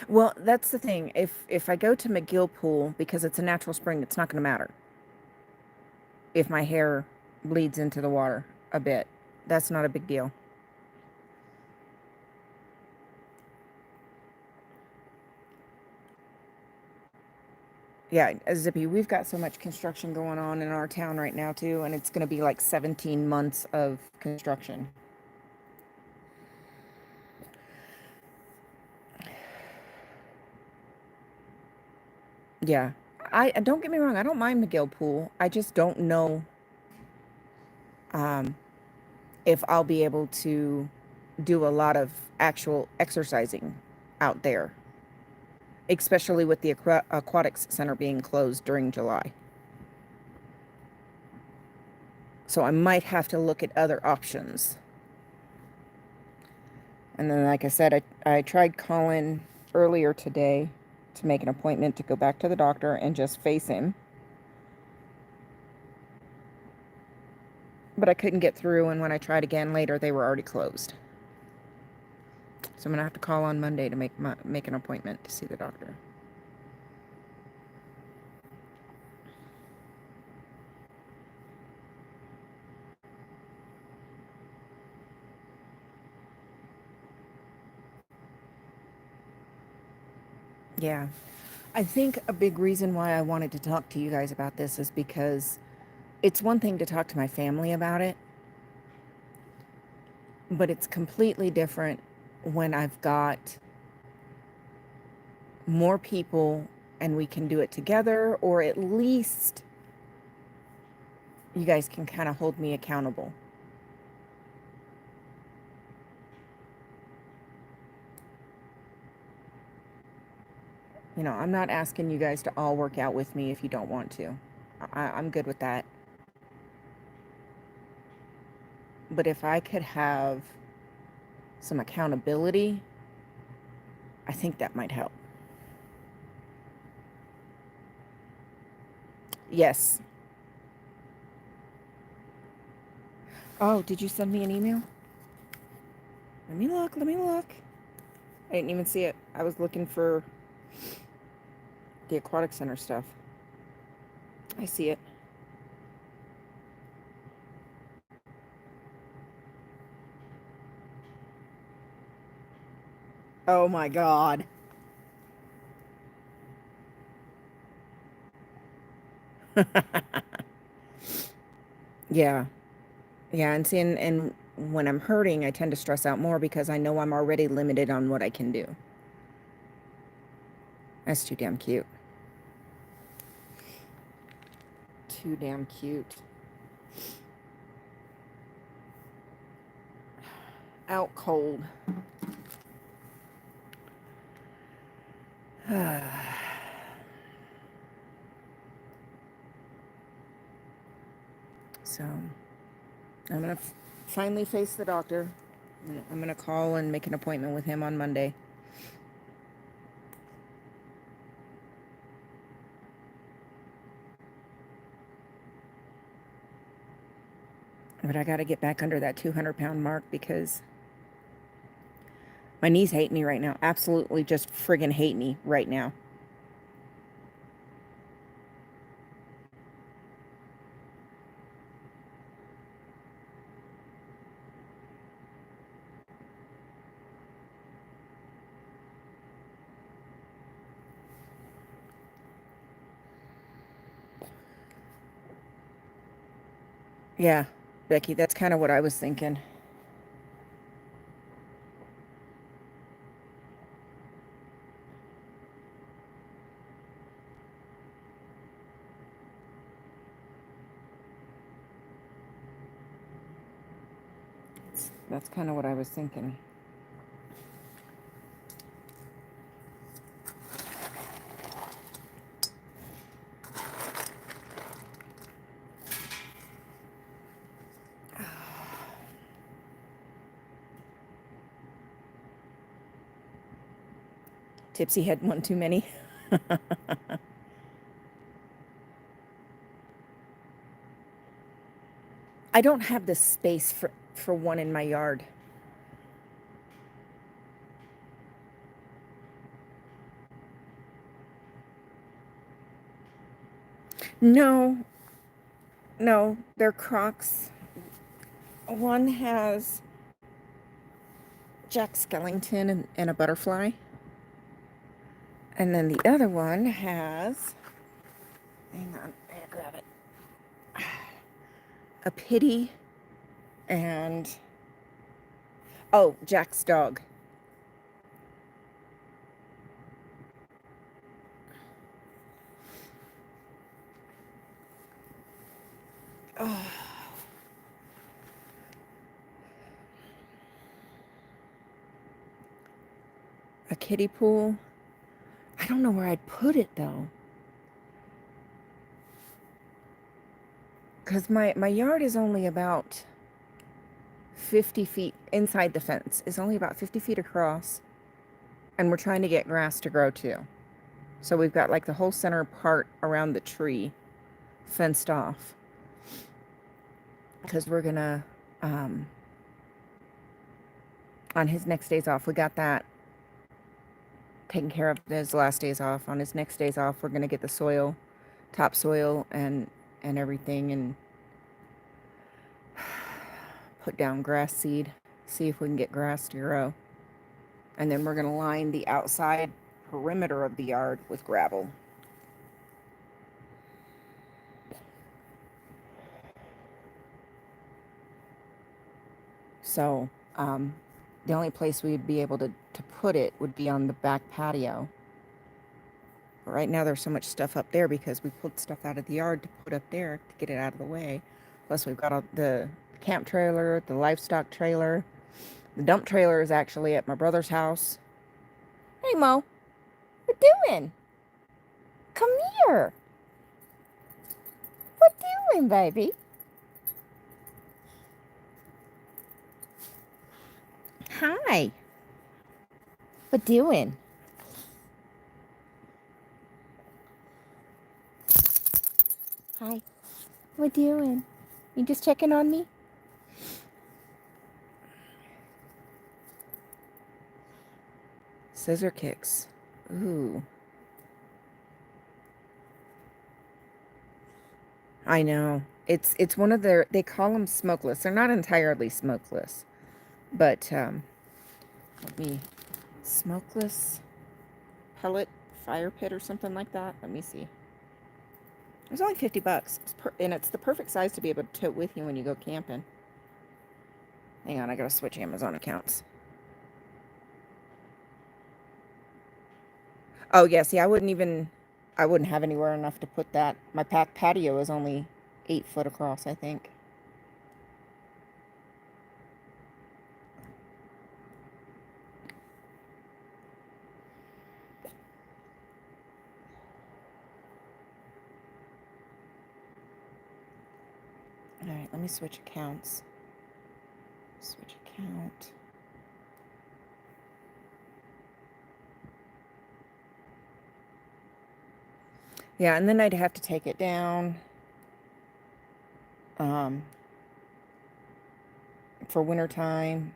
Well, that's the thing. If I go to McGill Pool, because it's a natural spring, it's not going to matter if my hair bleeds into the water a bit. That's not a big deal. Yeah, Zippy, we've got so much construction going on in our town right now, too, and it's going to be like 17 months of construction. Yeah. I don't get me wrong, I don't mind McGill Pool. I just don't know if I'll be able to do a lot of actual exercising out there, especially with the aquatics center being closed during July. So I might have to look at other options. And then, like I said, I tried calling earlier today to make an appointment to go back to the doctor and just face him. But I couldn't get through, and when I tried again later, they were already closed. So I'm going to have to call on Monday to make an appointment to see the doctor. Yeah. I think a big reason why I wanted to talk to you guys about this is because it's one thing to talk to my family about it, but it's completely different when I've got more people and we can do it together, or at least you guys can kind of hold me accountable. You know, I'm not asking you guys to all work out with me if you don't want to. I'm good with that. But if I could have some accountability, I think that might help. Yes. Oh, did you send me an email? Let me look. I didn't even see it. I was looking for the aquatic center stuff. I see it. Oh my God. Yeah. Yeah, and see, and when I'm hurting, I tend to stress out more because I know I'm already limited on what I can do. That's too damn cute. Too damn cute. Out cold. So, I'm going to finally face the doctor. I'm going to call and make an appointment with him on Monday. But I got to get back under that 200-pound mark because my knees hate me right now. Absolutely just friggin' hate me right now. Yeah, Becky, that's kind of what I was thinking. That's kind of what I was thinking. Tipsy had one too many. I don't have the space for one in my yard. No, they're Crocs. One has Jack Skellington and a butterfly. And then the other one has, hang on, I gotta grab it, a pitty and, oh, Jack's dog. Oh. A kiddie pool. I don't know where I'd put it though. Because my yard is only about 50 feet inside the fence. Is only about 50 feet across. And we're trying to get grass to grow too. So we've got like the whole center part around the tree fenced off. Because we're gonna, on his next days off, we got that taken care of. His last days off. On his next days off, we're gonna get the soil, topsoil and everything, and put down grass seed, see if we can get grass to grow. And then we're gonna line the outside perimeter of the yard with gravel. So the only place we'd be able to put it would be on the back patio. But right now there's so much stuff up there because we pulled stuff out of the yard to put up there to get it out of the way. Plus we've got the camp trailer, the livestock trailer. The dump trailer is actually at my brother's house. Hey Mo, what doing? Come here. What doing, baby? Hi. What doing? Hi. What doing? You just checking on me? Scissor kicks. Ooh. I know. It's one of their, they call them smokeless. They're not entirely smokeless. But let me, smokeless pellet fire pit or something like that. Let me see. It was only $50. And it's the perfect size to be able to tote with you when you go camping. Hang on, I gotta switch Amazon accounts. Oh, yeah, see, I wouldn't have anywhere enough to put that. My patio is only 8 foot across, I think. All right, let me switch accounts. Switch account. Yeah, and then I'd have to take it down. For winter time,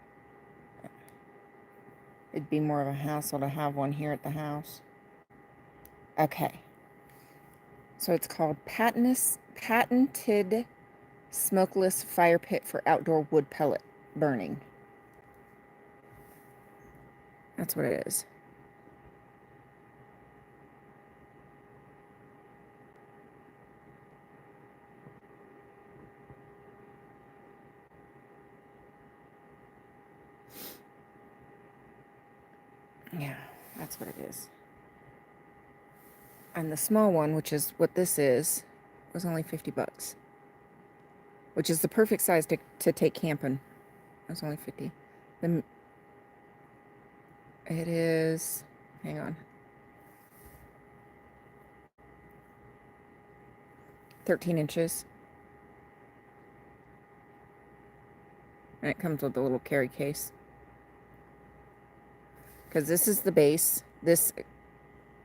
it'd be more of a hassle to have one here at the house. Okay. So it's called Patented Smokeless Fire Pit for Outdoor Wood Pellet Burning. That's what it is. Yeah, that's what it is. And the small one, which is what this is, was only $50. Which is the perfect size to take camping. It's only 50. It is, hang on, 13 inches. And it comes with a little carry case. Because this is the base. This,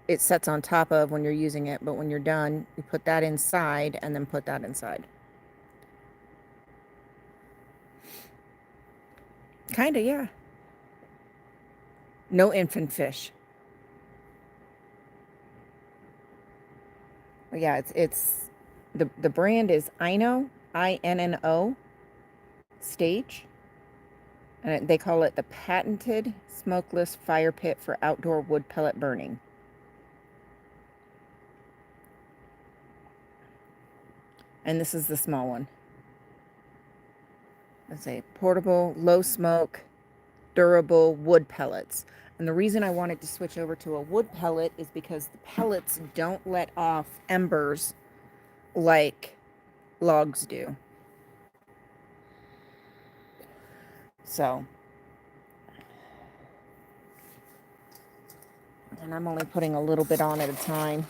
it sets on top of when you're using it, but when you're done, you put that inside and then put that inside. Kinda, yeah. No infant fish. Well, yeah, it's the brand is Inno, INNO Stage. And they call it the patented smokeless fire pit for outdoor wood pellet burning. And this is the small one. It's a portable, low smoke, durable wood pellets. And the reason I wanted to switch over to a wood pellet is because the pellets don't let off embers like logs do. So, and I'm only putting a little bit on at a time.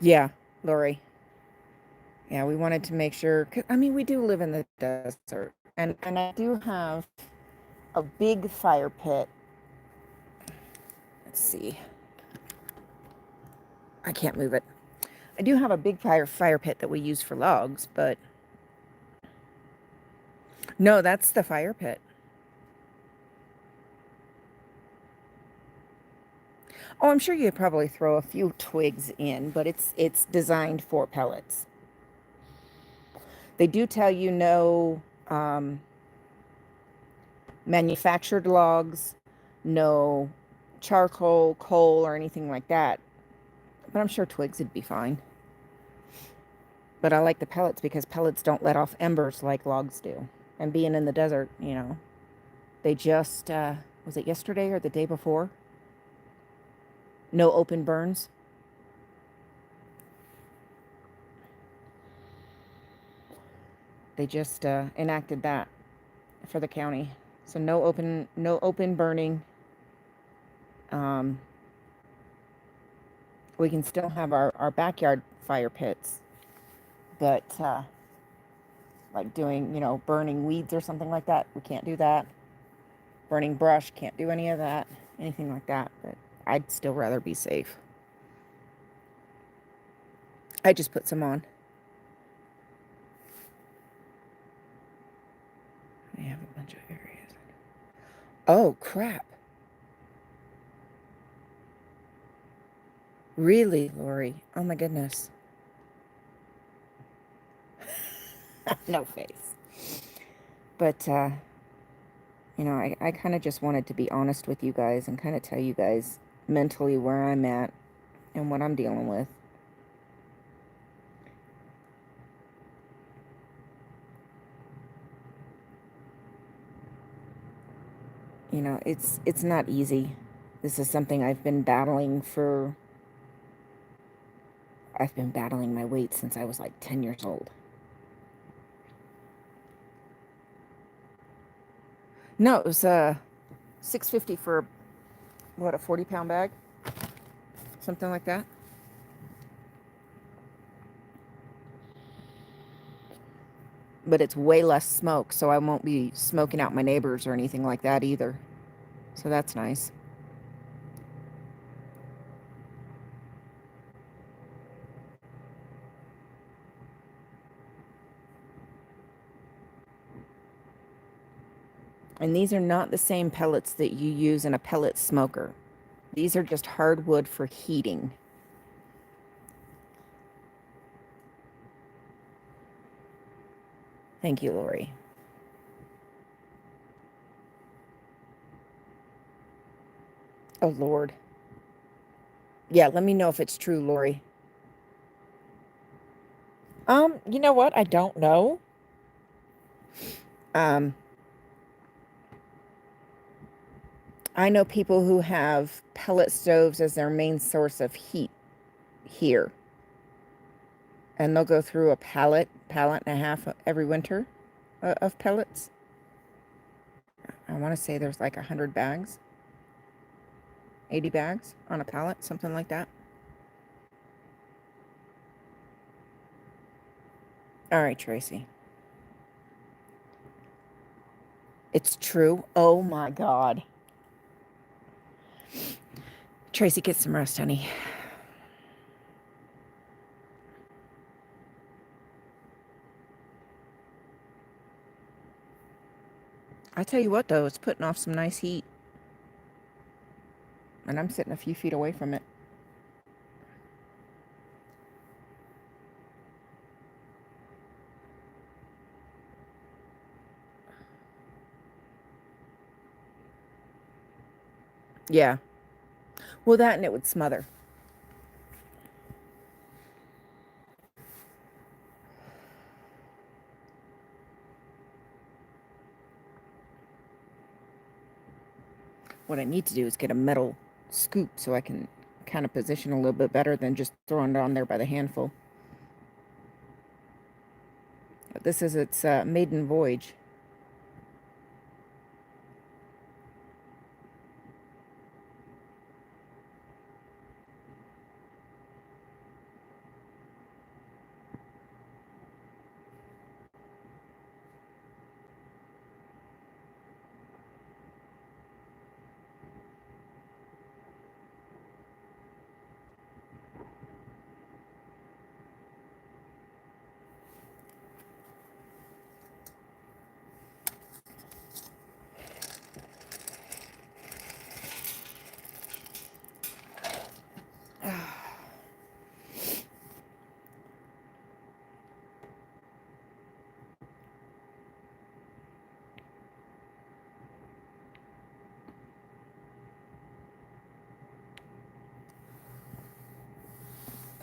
Yeah, Lori. Yeah, we wanted to make sure, 'cause, I mean, we do live in the desert, and I do have a big fire pit. Let's see. I can't move it. I do have a big fire pit that we use for logs, but no, that's the fire pit. Oh, I'm sure you could probably throw a few twigs in, but it's designed for pellets. They do tell you no manufactured logs, no charcoal, coal, or anything like that. But I'm sure twigs would be fine. But I like the pellets because pellets don't let off embers like logs do. And being in the desert, you know, they just, was it yesterday or the day before? No open burns. They just enacted that for the county. So no open burning. We can still have our backyard fire pits, but like doing, you know, burning weeds or something like that, we can't do that. Burning brush, can't do any of that, anything like that. But I'd still rather be safe. I just put some on. I have a bunch of areas. Oh, crap. Really, Lori? Oh, my goodness. No face. But, you know, I kind of just wanted to be honest with you guys and kind of tell you guys mentally where I'm at and what I'm dealing with. You know, it's not easy. This is something I've been battling my weight since I was like 10 years old. No, it was $6.50 for what, a 40-pound bag? Something like that. But it's way less smoke, so I won't be smoking out my neighbors or anything like that either. So that's nice. And these are not the same pellets that you use in a pellet smoker. These are just hardwood for heating. Thank you, Lori. Oh, Lord. Yeah, let me know if it's true, Lori. You know what? I don't know. I know people who have pellet stoves as their main source of heat here. And they'll go through a pallet and a half every winter of pellets. I want to say there's like 100 bags, 80 bags on a pallet, something like that. All right, Tracy. It's true. Oh my God. Tracy, get some rest, honey. I tell you what, though, it's putting off some nice heat. And I'm sitting a few feet away from it. Yeah. Well, that and it would smother. What I need to do is get a metal scoop so I can kind of position a little bit better than just throwing it on there by the handful. This is its maiden voyage.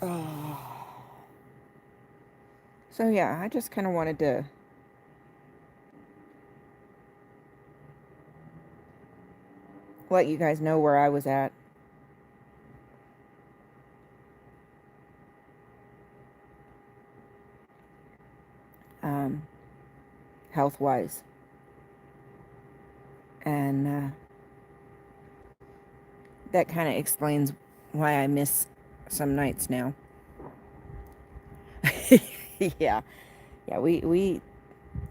Oh. So yeah, I just kind of wanted to let you guys know where I was at. Health-wise. And that kind of explains why I miss some nights now. Yeah. Yeah, we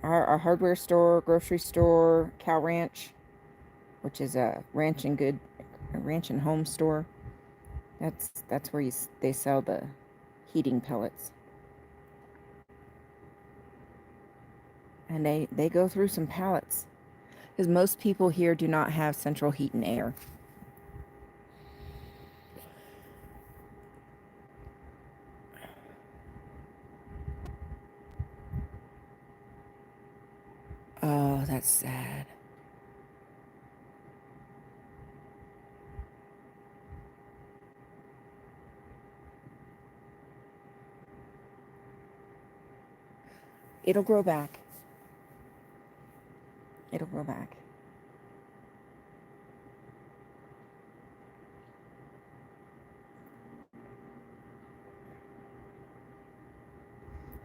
our hardware store, grocery store, cow ranch, which is a ranch and home store. That's where they sell the heating pellets. And they go through some pallets. Because most people here do not have central heat and air. Oh, that's sad. It'll grow back. It'll grow back.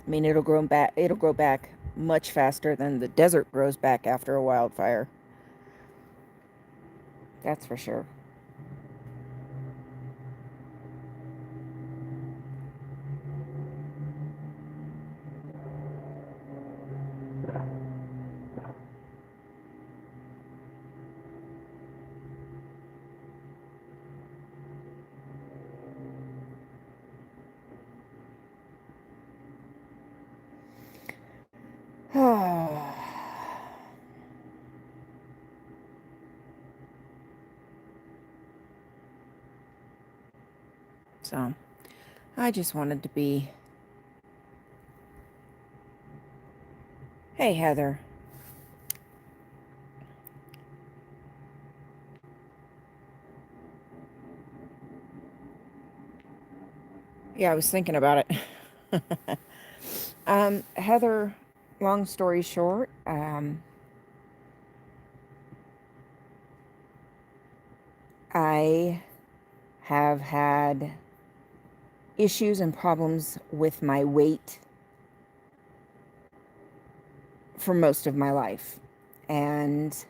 I mean, it'll grow back much faster than the desert grows back after a wildfire. That's for sure. So, I just wanted to be... Hey, Heather. Yeah, I was thinking about it. Heather, long story short, I have had issues and problems with my weight for most of my life. And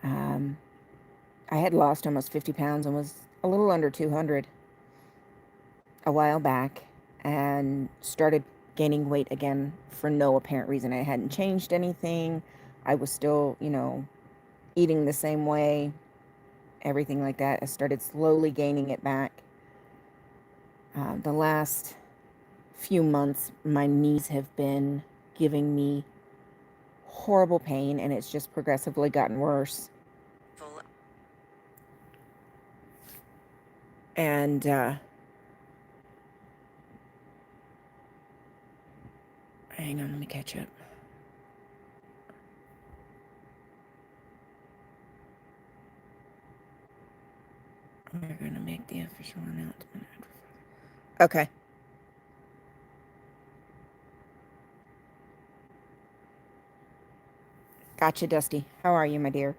I had lost almost 50 pounds and was a little under 200 a while back, and started gaining weight again for no apparent reason. I hadn't changed anything. I was still, eating the same way, everything like that. I started slowly gaining it back. The last few months, my knees have been giving me horrible pain, and it's just progressively gotten worse. And hang on, let me catch up. We're going to make the official announcement. Okay. Gotcha, Dusty. How are you, my dear?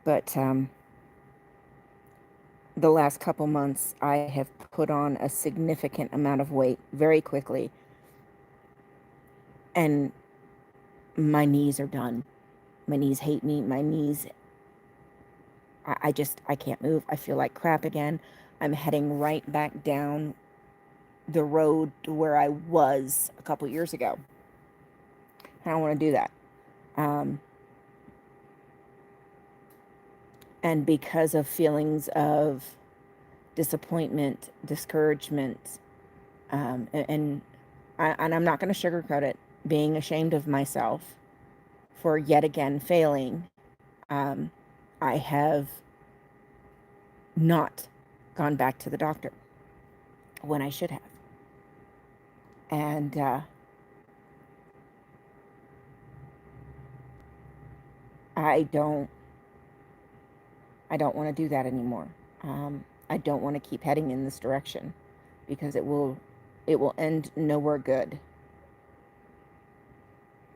But the last couple months, I have put on a significant amount of weight very quickly. And my knees are done. My knees hate me. My knees, I can't move. I feel like crap again. I'm heading right back down the road to where I was a couple years ago. I don't want to do that. And because of feelings of disappointment, discouragement, and I'm not going to sugarcoat it, being ashamed of myself for yet again failing, I have not gone back to the doctor when I should have. And I don't want to do that anymore. I don't want to keep heading in this direction, because it will end nowhere good.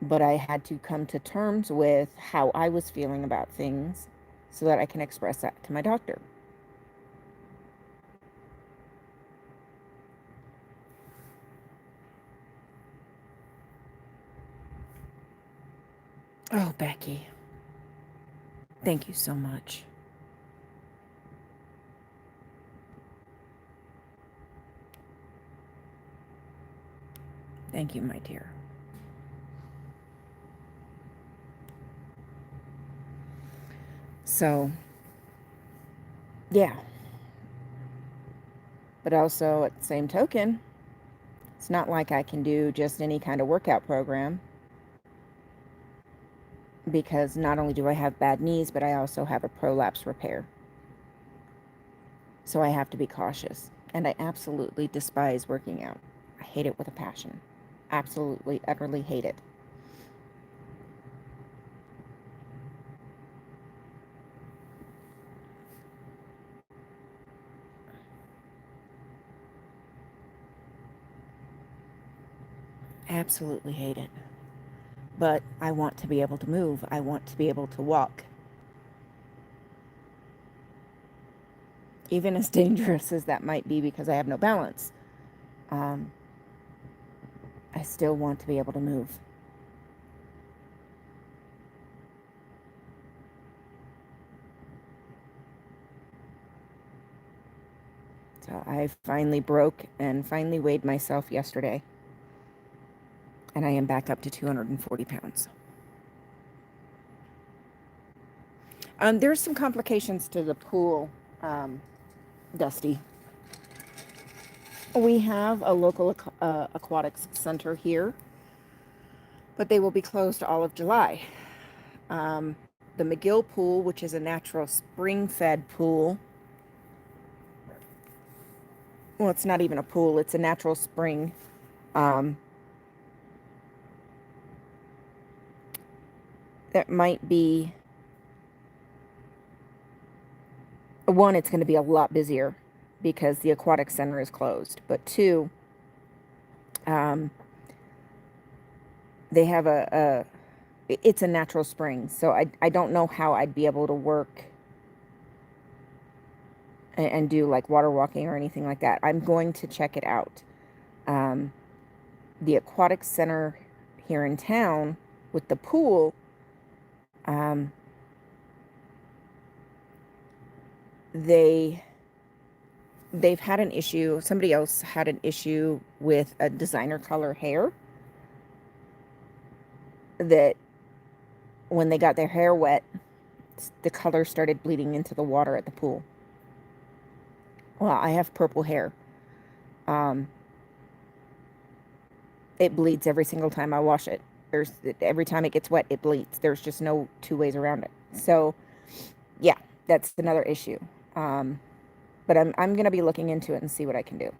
But I had to come to terms with how I was feeling about things so that I can express that to my doctor. Oh, Becky, thank you so much. Thank you, my dear. So, yeah. But also, at the same token, it's not like I can do just any kind of workout program, because not only do I have bad knees, but I also have a prolapse repair. So I have to be cautious. And I absolutely despise working out. I hate it with a passion. Absolutely, utterly hate it. Absolutely hate it. But I want to be able to move. I want to be able to walk. Even as dangerous as that might be, because I have no balance, I still want to be able to move. So I finally broke and finally weighed myself yesterday. And I am back up to 240 pounds. There's some complications to the pool, Dusty. We have a local aquatics center here, but they will be closed all of July. The McGill pool, which is a natural spring-fed pool. Well, it's not even a pool, it's a natural spring. That might be, one, it's going to be a lot busier because the aquatic center is closed. But two, they have it's a natural spring. So I don't know how I'd be able to work and do like water walking or anything like that. I'm going to check it out. The aquatic center here in town with the pool, they've had an issue. Somebody else had an issue with a designer color hair that when they got their hair wet, the color started bleeding into the water at the pool. Well, I have purple hair. It bleeds every single time I wash it. Every time it gets wet, it bleeds. There's just no two ways around it. So, yeah, that's another issue. But I'm gonna be looking into it and see what I can do.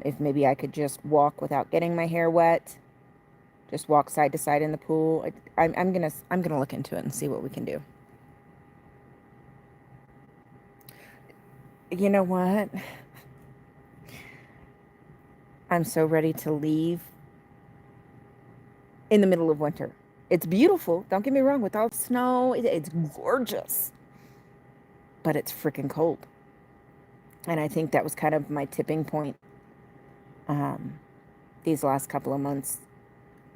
If maybe I could just walk without getting my hair wet, just walk side to side in the pool. I'm gonna look into it and see what we can do. You know what? I'm so ready to leave in the middle of winter. It's beautiful, don't get me wrong, with all the snow, it's gorgeous. But it's freaking cold. And I think that was kind of my tipping point these last couple of months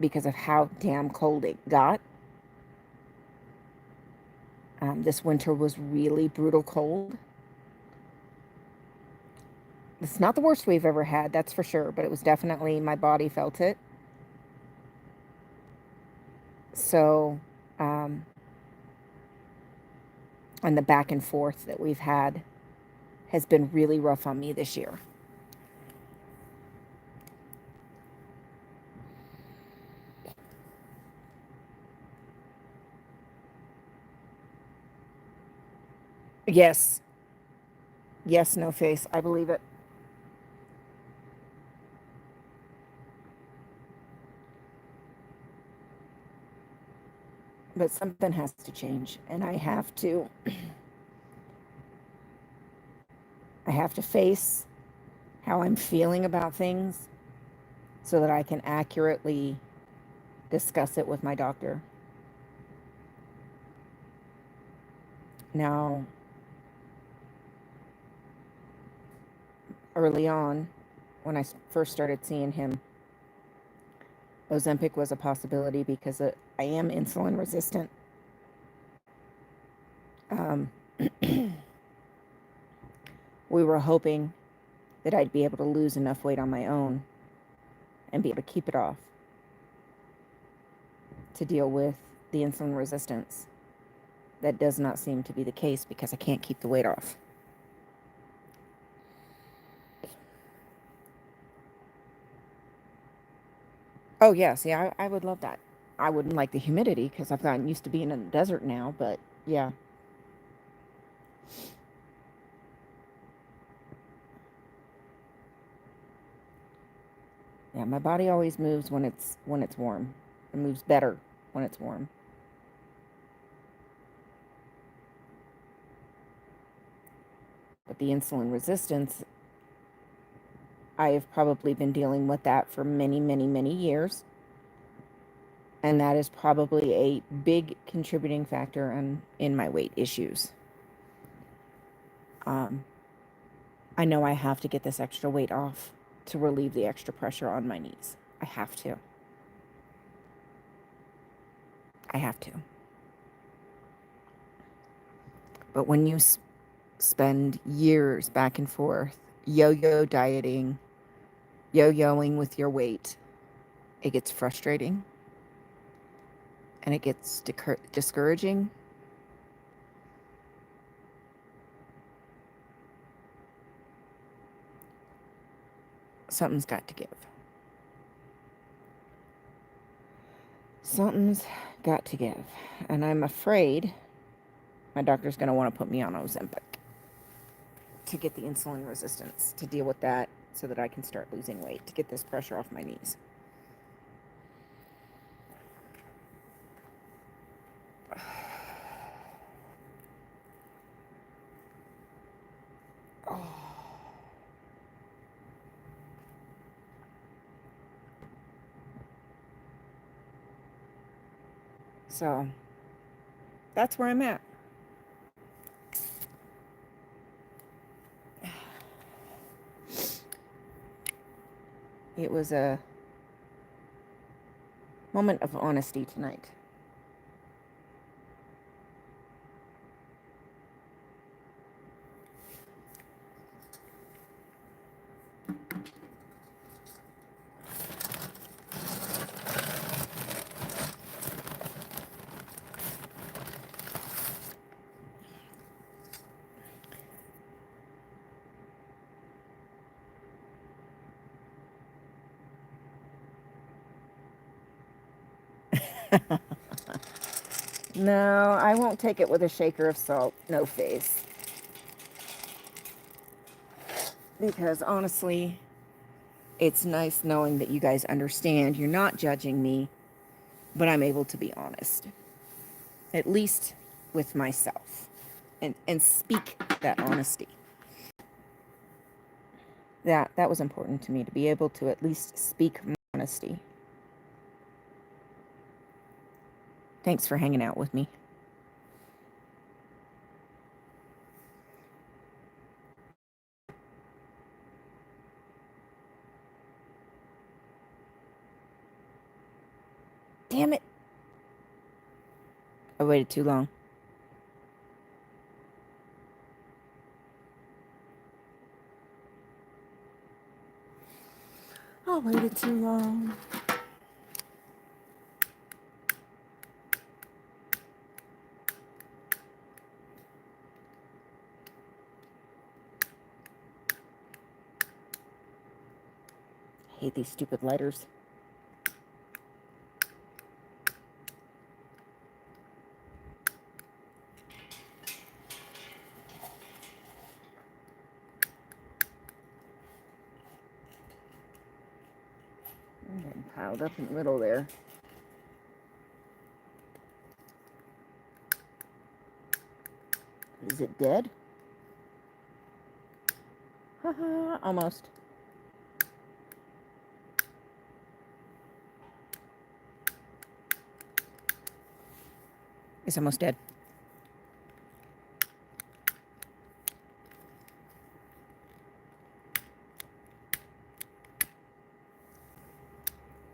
because of how damn cold it got. This winter was really brutal cold. It's not the worst we've ever had, that's for sure, but it was definitely, my body felt it. So, and the back and forth that we've had has been really rough on me this year. Yes. Yes, no face. I believe it. But something has to change, and I have to face how I'm feeling about things so that I can accurately discuss it with my doctor. Now, early on, when I first started seeing him, Ozempic was a possibility because I am insulin resistant. We were hoping that I'd be able to lose enough weight on my own and be able to keep it off to deal with the insulin resistance. That does not seem to be the case because I can't keep the weight off. Oh, yeah, see, I would love that. I wouldn't like the humidity because I've gotten used to being in the desert now, but yeah. Yeah, my body always moves when it's warm. It moves better when it's warm. But the insulin resistance, I have probably been dealing with that for many, many, many years. And that is probably a big contributing factor in my weight issues. I know I have to get this extra weight off to relieve the extra pressure on my knees. I have to. But when you spend years back and forth yo-yo dieting, yo-yoing with your weight, it gets frustrating and it gets discouraging. Something's got to give. Something's got to give. And I'm afraid my doctor's going to want to put me on Ozempic to get the insulin resistance, to deal with that so that I can start losing weight, to get this pressure off my knees. So that's where I'm at. it was a moment of honesty tonight. No, I won't take it with a shaker of salt. No face. Because honestly, it's nice knowing that you guys understand. You're not judging me, but I'm able to be honest. At least with myself. And speak that honesty. That was important to me, to be able to at least speak my honesty. Thanks for hanging out with me. Damn it. I waited too long. I waited too long. I hate these stupid lighters. I'm getting piled up in the middle there. Is it dead? Haha, almost. It's almost dead.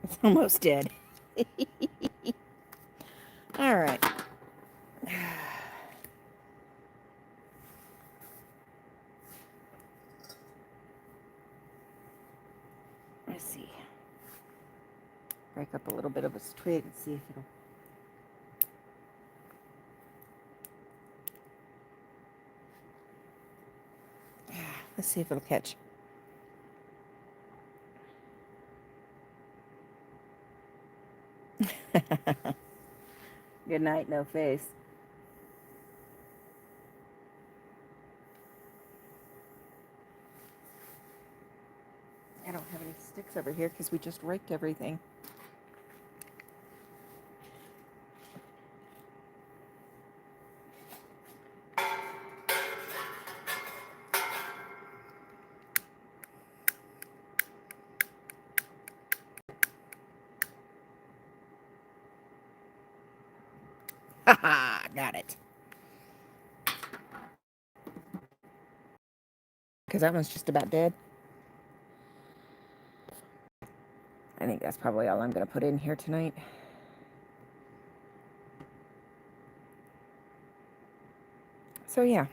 It's almost dead. All right. Let's see. Break up a little bit of a twig and see if it'll. Let's see if it'll catch. Good night, no face. I don't have any sticks over here because we just raked everything. Haha, got it. Because that one's just about dead. I think that's probably all I'm going to put in here tonight. So yeah.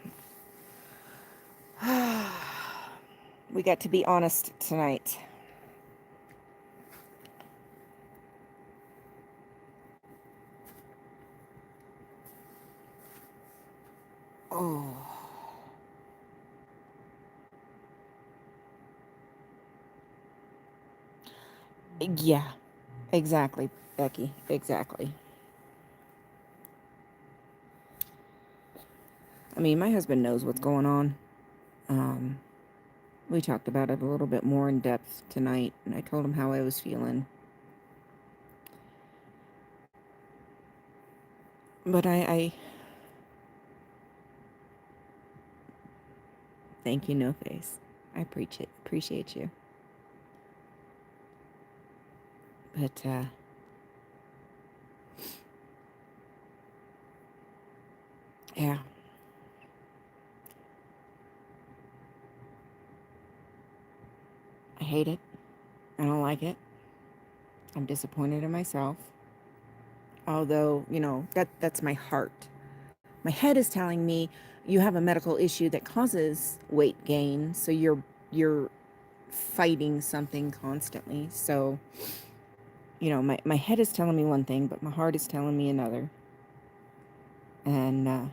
We got to be honest tonight. Oh. Yeah, exactly, Becky, exactly. I mean, my husband knows what's going on. We talked about it a little bit more in depth tonight, and I told him how I was feeling. But I thank you, No Face. I appreciate you. But, yeah. I hate it. I don't like it. I'm disappointed in myself. Although, that's my heart. My head is telling me you have a medical issue that causes weight gain, so you're fighting something constantly. So, my head is telling me one thing, but my heart is telling me another. And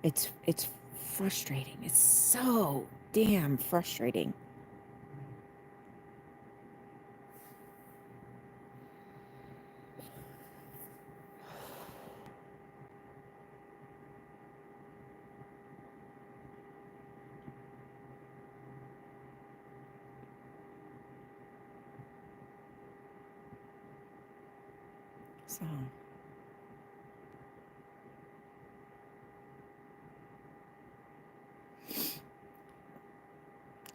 it's frustrating. It's so damn frustrating. So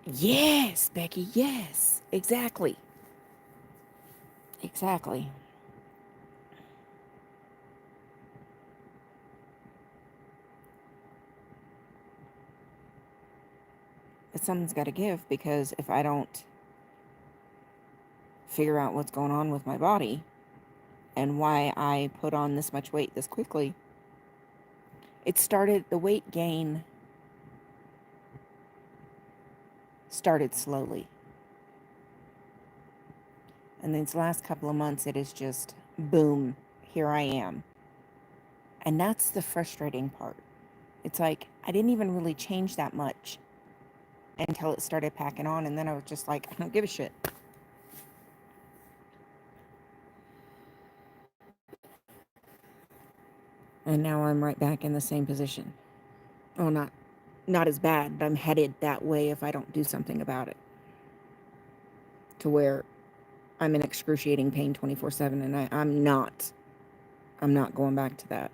yes, Becky, yes. Exactly. Exactly. But something's got to give, because if I don't figure out what's going on with my body and why I put on this much weight this quickly, the weight gain started slowly. And these last couple of months, it is just boom, here I am. And that's the frustrating part. It's like, I didn't even really change that much until it started packing on. And then I was just like, I don't give a shit. And now I'm right back in the same position. Oh, not as bad, but I'm headed that way if I don't do something about it. To where I'm in excruciating pain 24/7, and I'm not going back to that.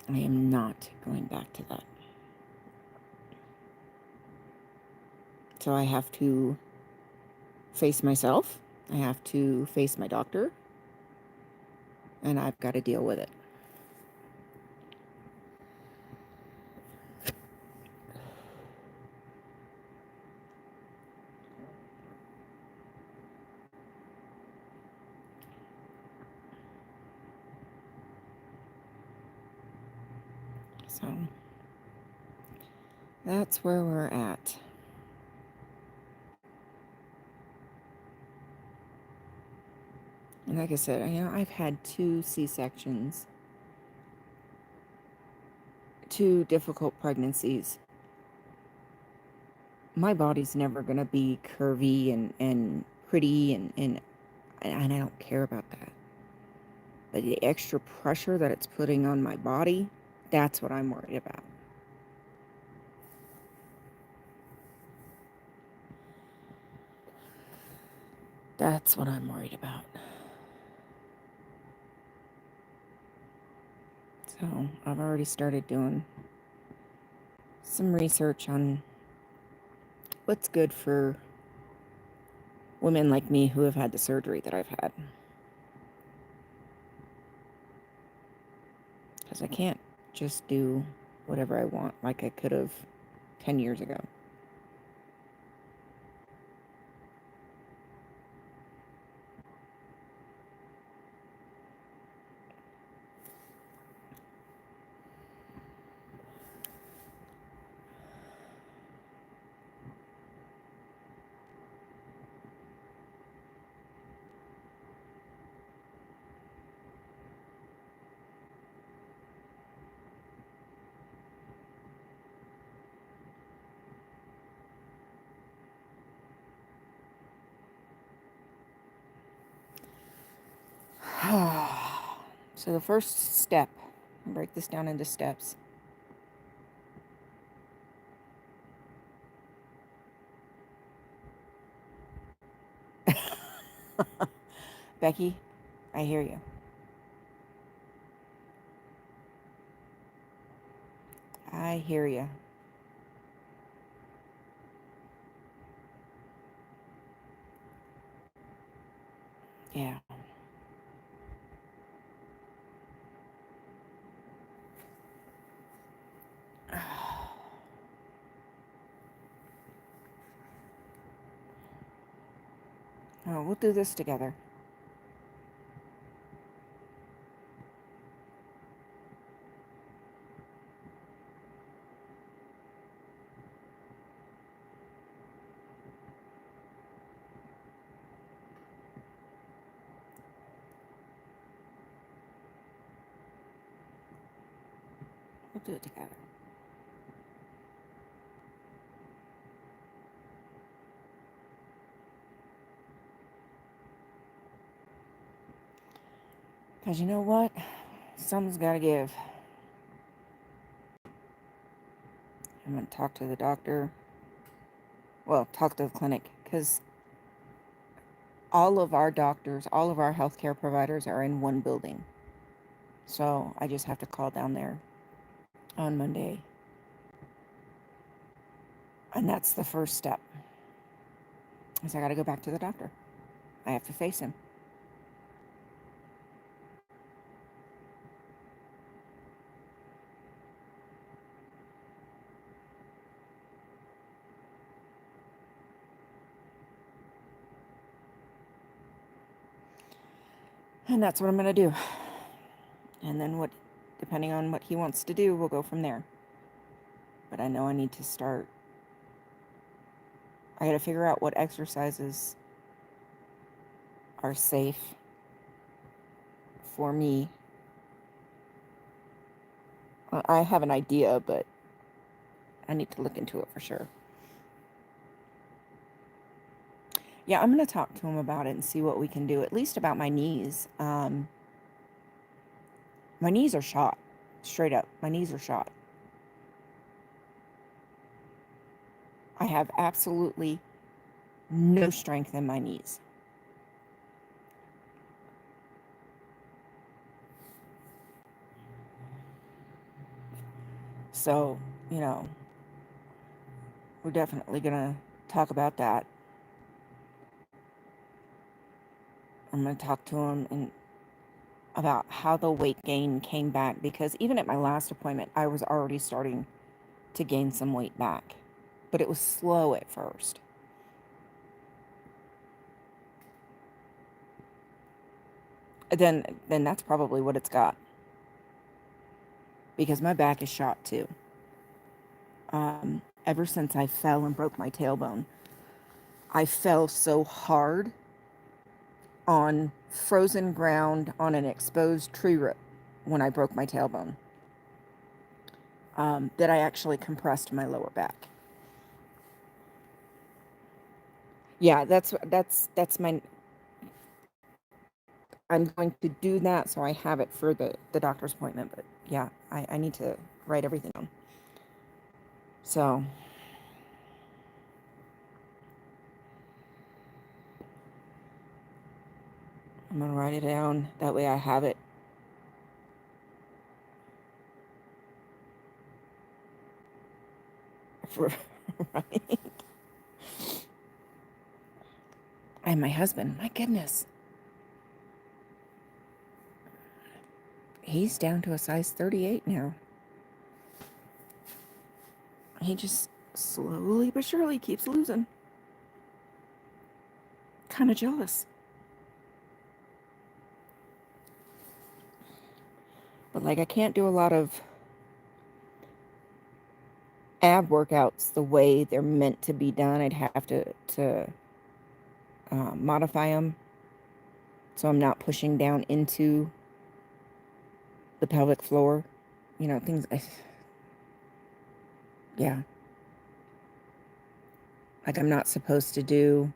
I am not going back to that. So I have to face myself. I have to face my doctor. And I've got to deal with it. So that's where we're at. And like I said, I've had 2 C-sections, 2 difficult pregnancies. My body's never going to be curvy and pretty, and I don't care about that. But the extra pressure that it's putting on my body, that's what I'm worried about. That's what I'm worried about. So I've already started doing some research on what's good for women like me who have had the surgery that I've had. Because I can't just do whatever I want like I could have 10 years ago. So the first step, I'll break this down into steps. Becky, I hear you. I hear you. Yeah. Oh, we'll do this together. We'll do it together. Because you know what? Something's got to give. I'm going to talk to the doctor. Well, talk to the clinic. Because all of our doctors, all of our healthcare providers are in one building. So I just have to call down there on Monday. And that's the first step. Is I got to go back to the doctor. I have to face him. And that's what I'm going to do. And then depending on what he wants to do, we'll go from there. But I know I need to start. I got to figure out what exercises are safe for me. I have an idea, but I need to look into it for sure. Yeah, I'm going to talk to him about it and see what we can do, at least about my knees. My knees are shot. Straight up, my knees are shot. I have absolutely no strength in my knees. So, we're definitely going to talk about that. I'm going to talk to him about how the weight gain came back, because even at my last appointment, I was already starting to gain some weight back, but it was slow at first. Then that's probably what it's got, because my back is shot too. Ever since I fell and broke my tailbone, I fell so hard on frozen ground on an exposed tree root when I broke my tailbone, that I actually compressed my lower back. Yeah, that's my. I'm going to do that so I have it for the doctor's appointment. But yeah, I need to write everything down. So I'm going to write it down. That way I have it. Right. And my husband, my goodness. He's down to a size 38 now. He just slowly but surely keeps losing. Kind of jealous. But like, I can't do a lot of ab workouts the way they're meant to be done. I'd have to modify them so I'm not pushing down into the pelvic floor. Things. Yeah. Like, I'm not supposed to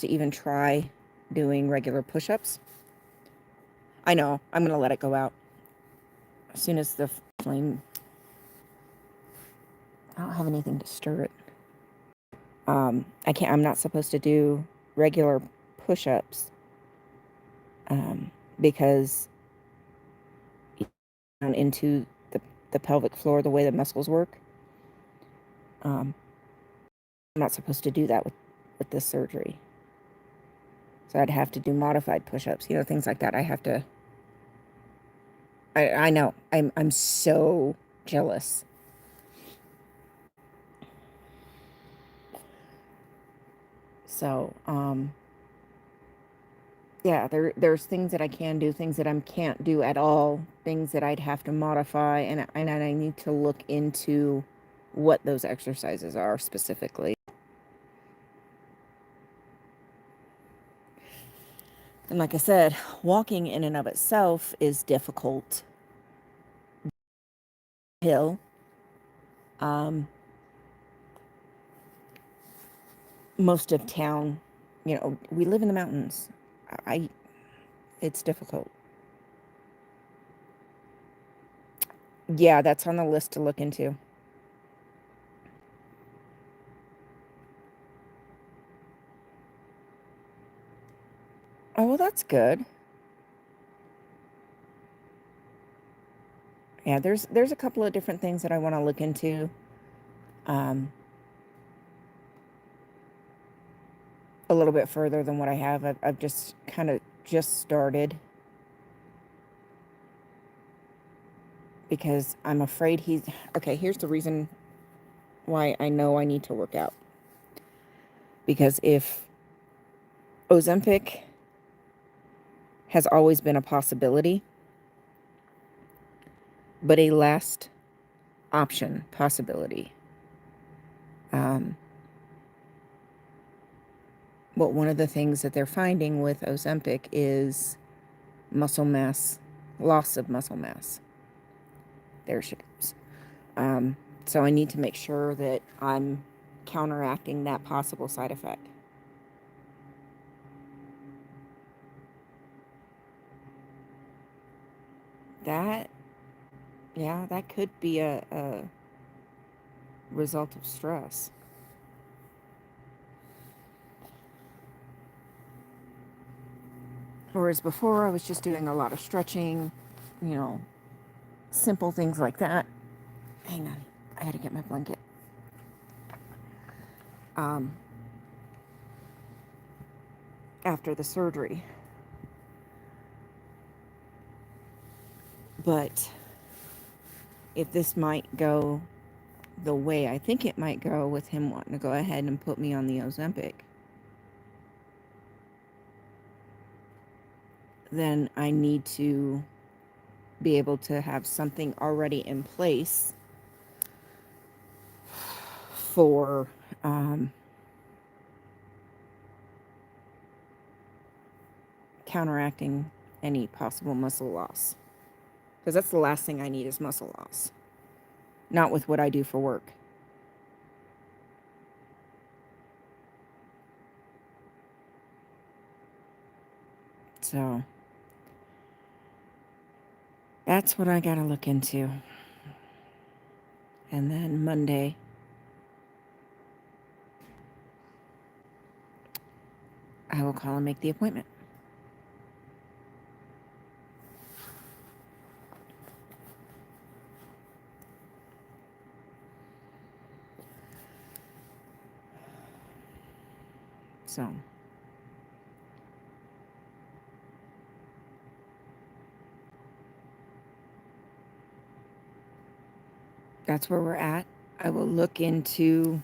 even try doing regular push-ups. I know, I'm going to let it go out. As soon as the flame, I don't have anything to stir it. I'm not supposed to do regular push-ups, because down into the pelvic floor, the way the muscles work. I'm not supposed to do that with this surgery. So I'd have to do modified push-ups, things like that. I know. I'm so jealous. So, yeah, there's things that I can do, things that I can't do at all, things that I'd have to modify, and I need to look into what those exercises are specifically. And like I said, walking in and of itself is difficult. Hill. Most of town, we live in the mountains. It's difficult. Yeah, that's on the list to look into. Oh, well, that's good. Yeah, there's a couple of different things that I want to look into. A little bit further than what I have. I've just kind of just started because I'm afraid okay, here's the reason why I know I need to work out. Because if Ozempic has always been a possibility, but a last option possibility. Well, one of the things that they're finding with Ozempic is muscle mass, loss of muscle mass. There she goes. So I need to make sure that I'm counteracting that possible side effect. That could be a result of stress. Whereas before I was just doing a lot of stretching, simple things like that. Hang on, I gotta get my blanket. After the surgery. But if this might go the way I think it might go with him wanting to go ahead and put me on the Ozempic, then I need to be able to have something already in place for counteracting any possible muscle loss. Because that's the last thing I need is muscle loss. Not with what I do for work. So that's what I gotta look into. And then Monday, I will call and make the appointment. So that's where we're at. I will look into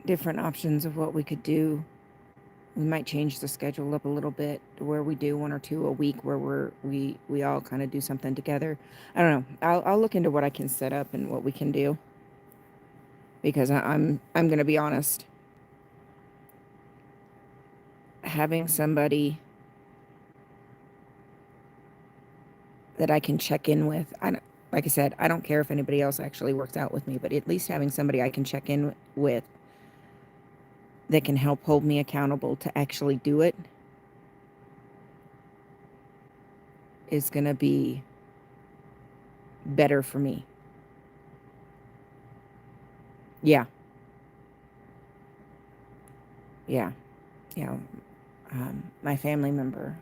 different options of what we could do. We might change the schedule up a little bit to where we do 1 or 2 a week where we all kind of do something together. I don't know. I'll look into what I can set up and what we can do. Because I'm going to be honest. Having somebody that I can check in with. Like I said, I don't care if anybody else actually works out with me, but at least having somebody I can check in with that can help hold me accountable to actually do it is going to be better for me. Yeah. My family member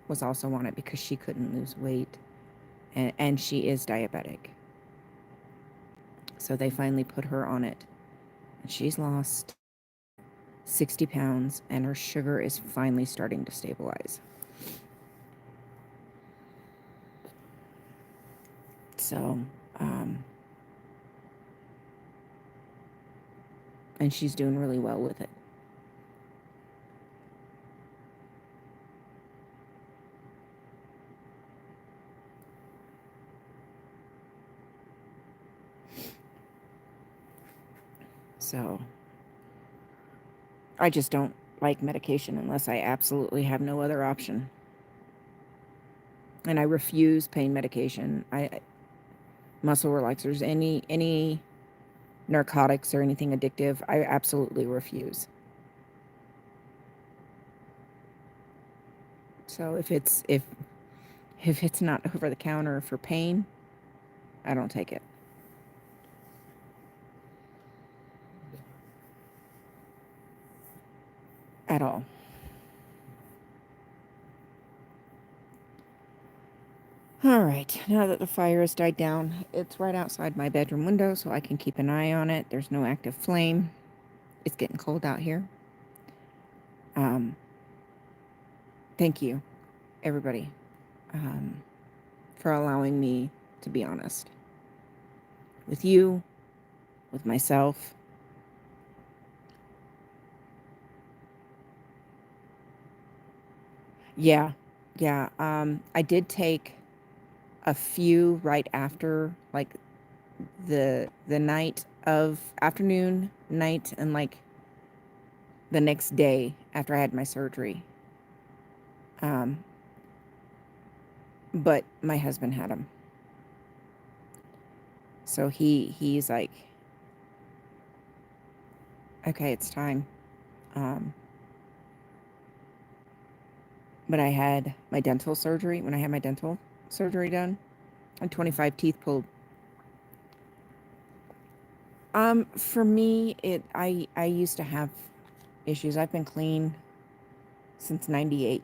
was also on it because she couldn't lose weight, and she is diabetic. So they finally put her on it, and she's lost 60 pounds, and her sugar is finally starting to stabilize. So, and she's doing really well with it. So I just don't like medication unless I absolutely have no other option. And I refuse pain medication. Muscle relaxers, any narcotics or anything addictive, I absolutely refuse. So if it's not over the counter for pain, I don't take it. At all. All right, now that the fire has died down, it's right outside my bedroom window, so I can keep an eye on it. There's no active flame. It's getting cold out here. Thank you, everybody, for allowing me to be honest with you, with myself. Yeah. I did take a few right after, like the night of afternoon, night, and like the next day after I had my surgery. But my husband had them, so he's like, okay, it's time. But I had my dental surgery. When I had my dental surgery done, I had 25 teeth pulled. For me, I used to have issues. I've been clean since 98.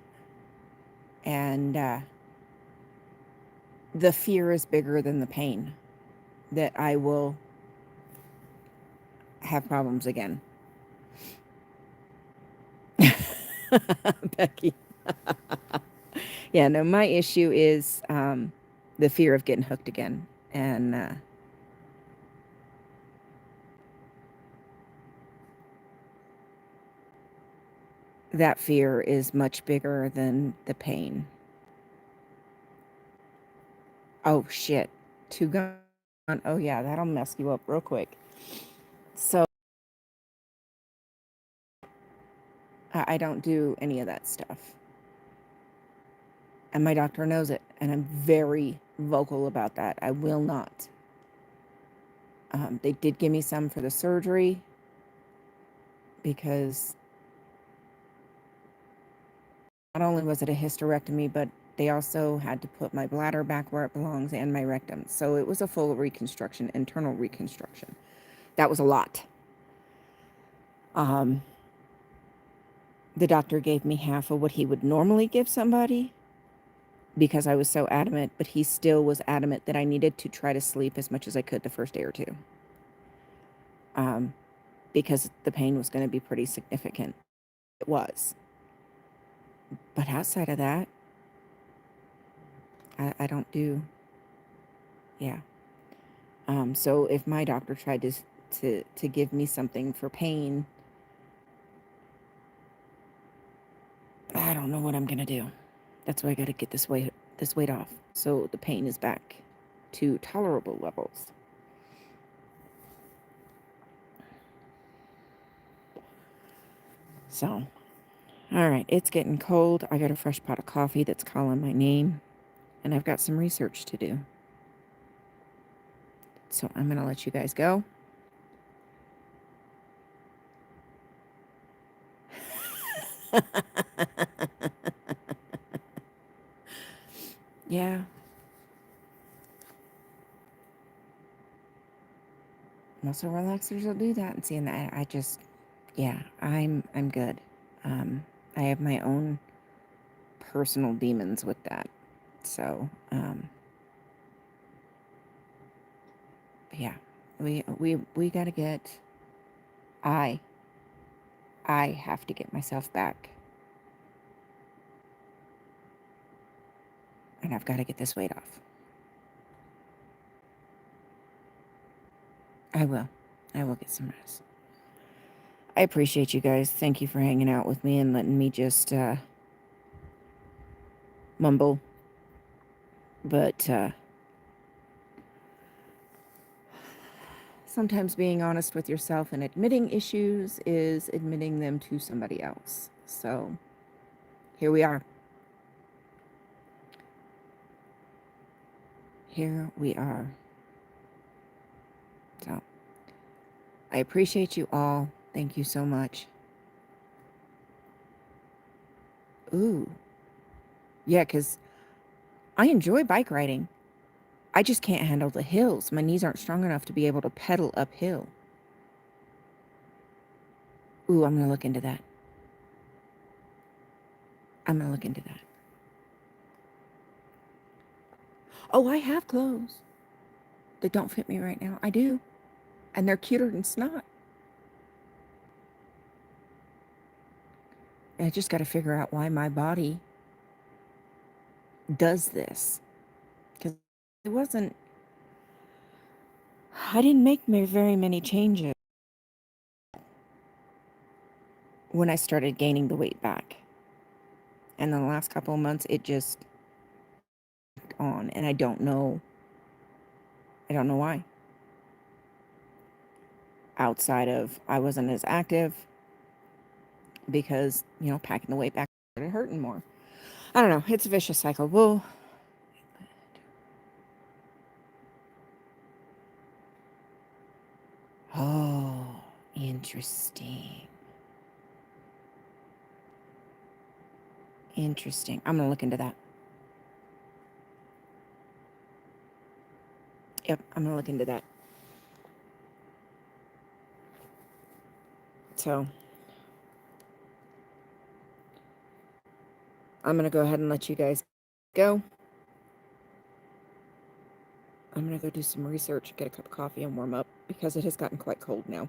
And the fear is bigger than the pain that I will have problems again. Becky. Yeah, no, my issue is the fear of getting hooked again. And that fear is much bigger than the pain. Oh, shit. 2 gun. Oh, yeah, that'll mess you up real quick. So I don't do any of that stuff. And my doctor knows it. And I'm very vocal about that. I will not. They did give me some for the surgery because not only was it a hysterectomy, but they also had to put my bladder back where it belongs and my rectum. So it was a full reconstruction, internal reconstruction. That was a lot. The doctor gave me half of what he would normally give somebody because I was so adamant, but he still was adamant that I needed to try to sleep as much as I could the first day or two. Because the pain was going to be pretty significant. It was. But outside of that, I don't do, yeah. So if my doctor tried to give me something for pain, I don't know what I'm gonna do. That's why I gotta get this weight off, so the pain is back to tolerable levels. So, all right, it's getting cold. I got a fresh pot of coffee that's calling my name, and I've got some research to do. So I'm gonna let you guys go. Yeah. Muscle relaxers will do that. And seeing that, I just, yeah, I'm good. I have my own personal demons with that. So, yeah, we gotta get. I have to get myself back, and I've got to get this weight off. I will get some rest. I appreciate you guys. Thank you for hanging out with me and letting me just mumble. But sometimes being honest with yourself and admitting issues is admitting them to somebody else. So here we are. Here we are. So I appreciate you all. Thank you so much. Ooh. Yeah, because I enjoy bike riding. I just can't handle the hills. My knees aren't strong enough to be able to pedal uphill. Ooh, I'm going to look into that. I'm going to look into that. Oh, I have clothes that don't fit me right now. I do. And they're cuter than snot. And I just got to figure out why my body does this. Because it wasn't, I didn't make very many changes when I started gaining the weight back. And in the last couple of months, it just on. And I don't know why. Outside of I wasn't as active because, packing the weight back started hurting more. I don't know. It's a vicious cycle. Whoa. Oh, interesting. Interesting. I'm going to look into that. Yep, I'm going to look into that. So, I'm going to go ahead and let you guys go. I'm going to go do some research, get a cup of coffee, and warm up because it has gotten quite cold now.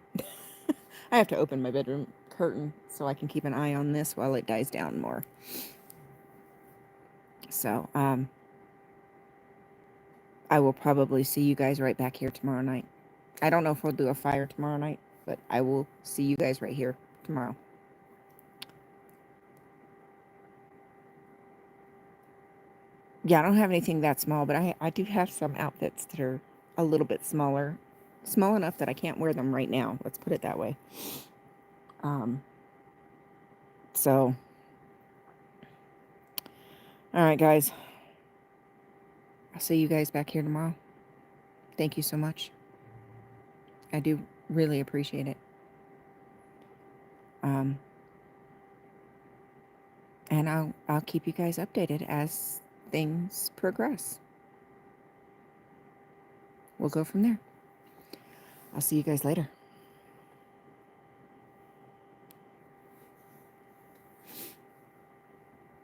I have to open my bedroom curtain so I can keep an eye on this while it dies down more. So, I will probably see you guys right back here tomorrow night. I don't know if we'll do a fire tomorrow night, but I will see you guys right here tomorrow. Yeah, I don't have anything that small, but I do have some outfits that are a little bit smaller. Small enough that I can't wear them right now. Let's put it that way. So, all right, guys. I'll see you guys back here tomorrow. Thank you so much. I do really appreciate it. And I'll keep you guys updated as things progress. We'll go from there. I'll see you guys later.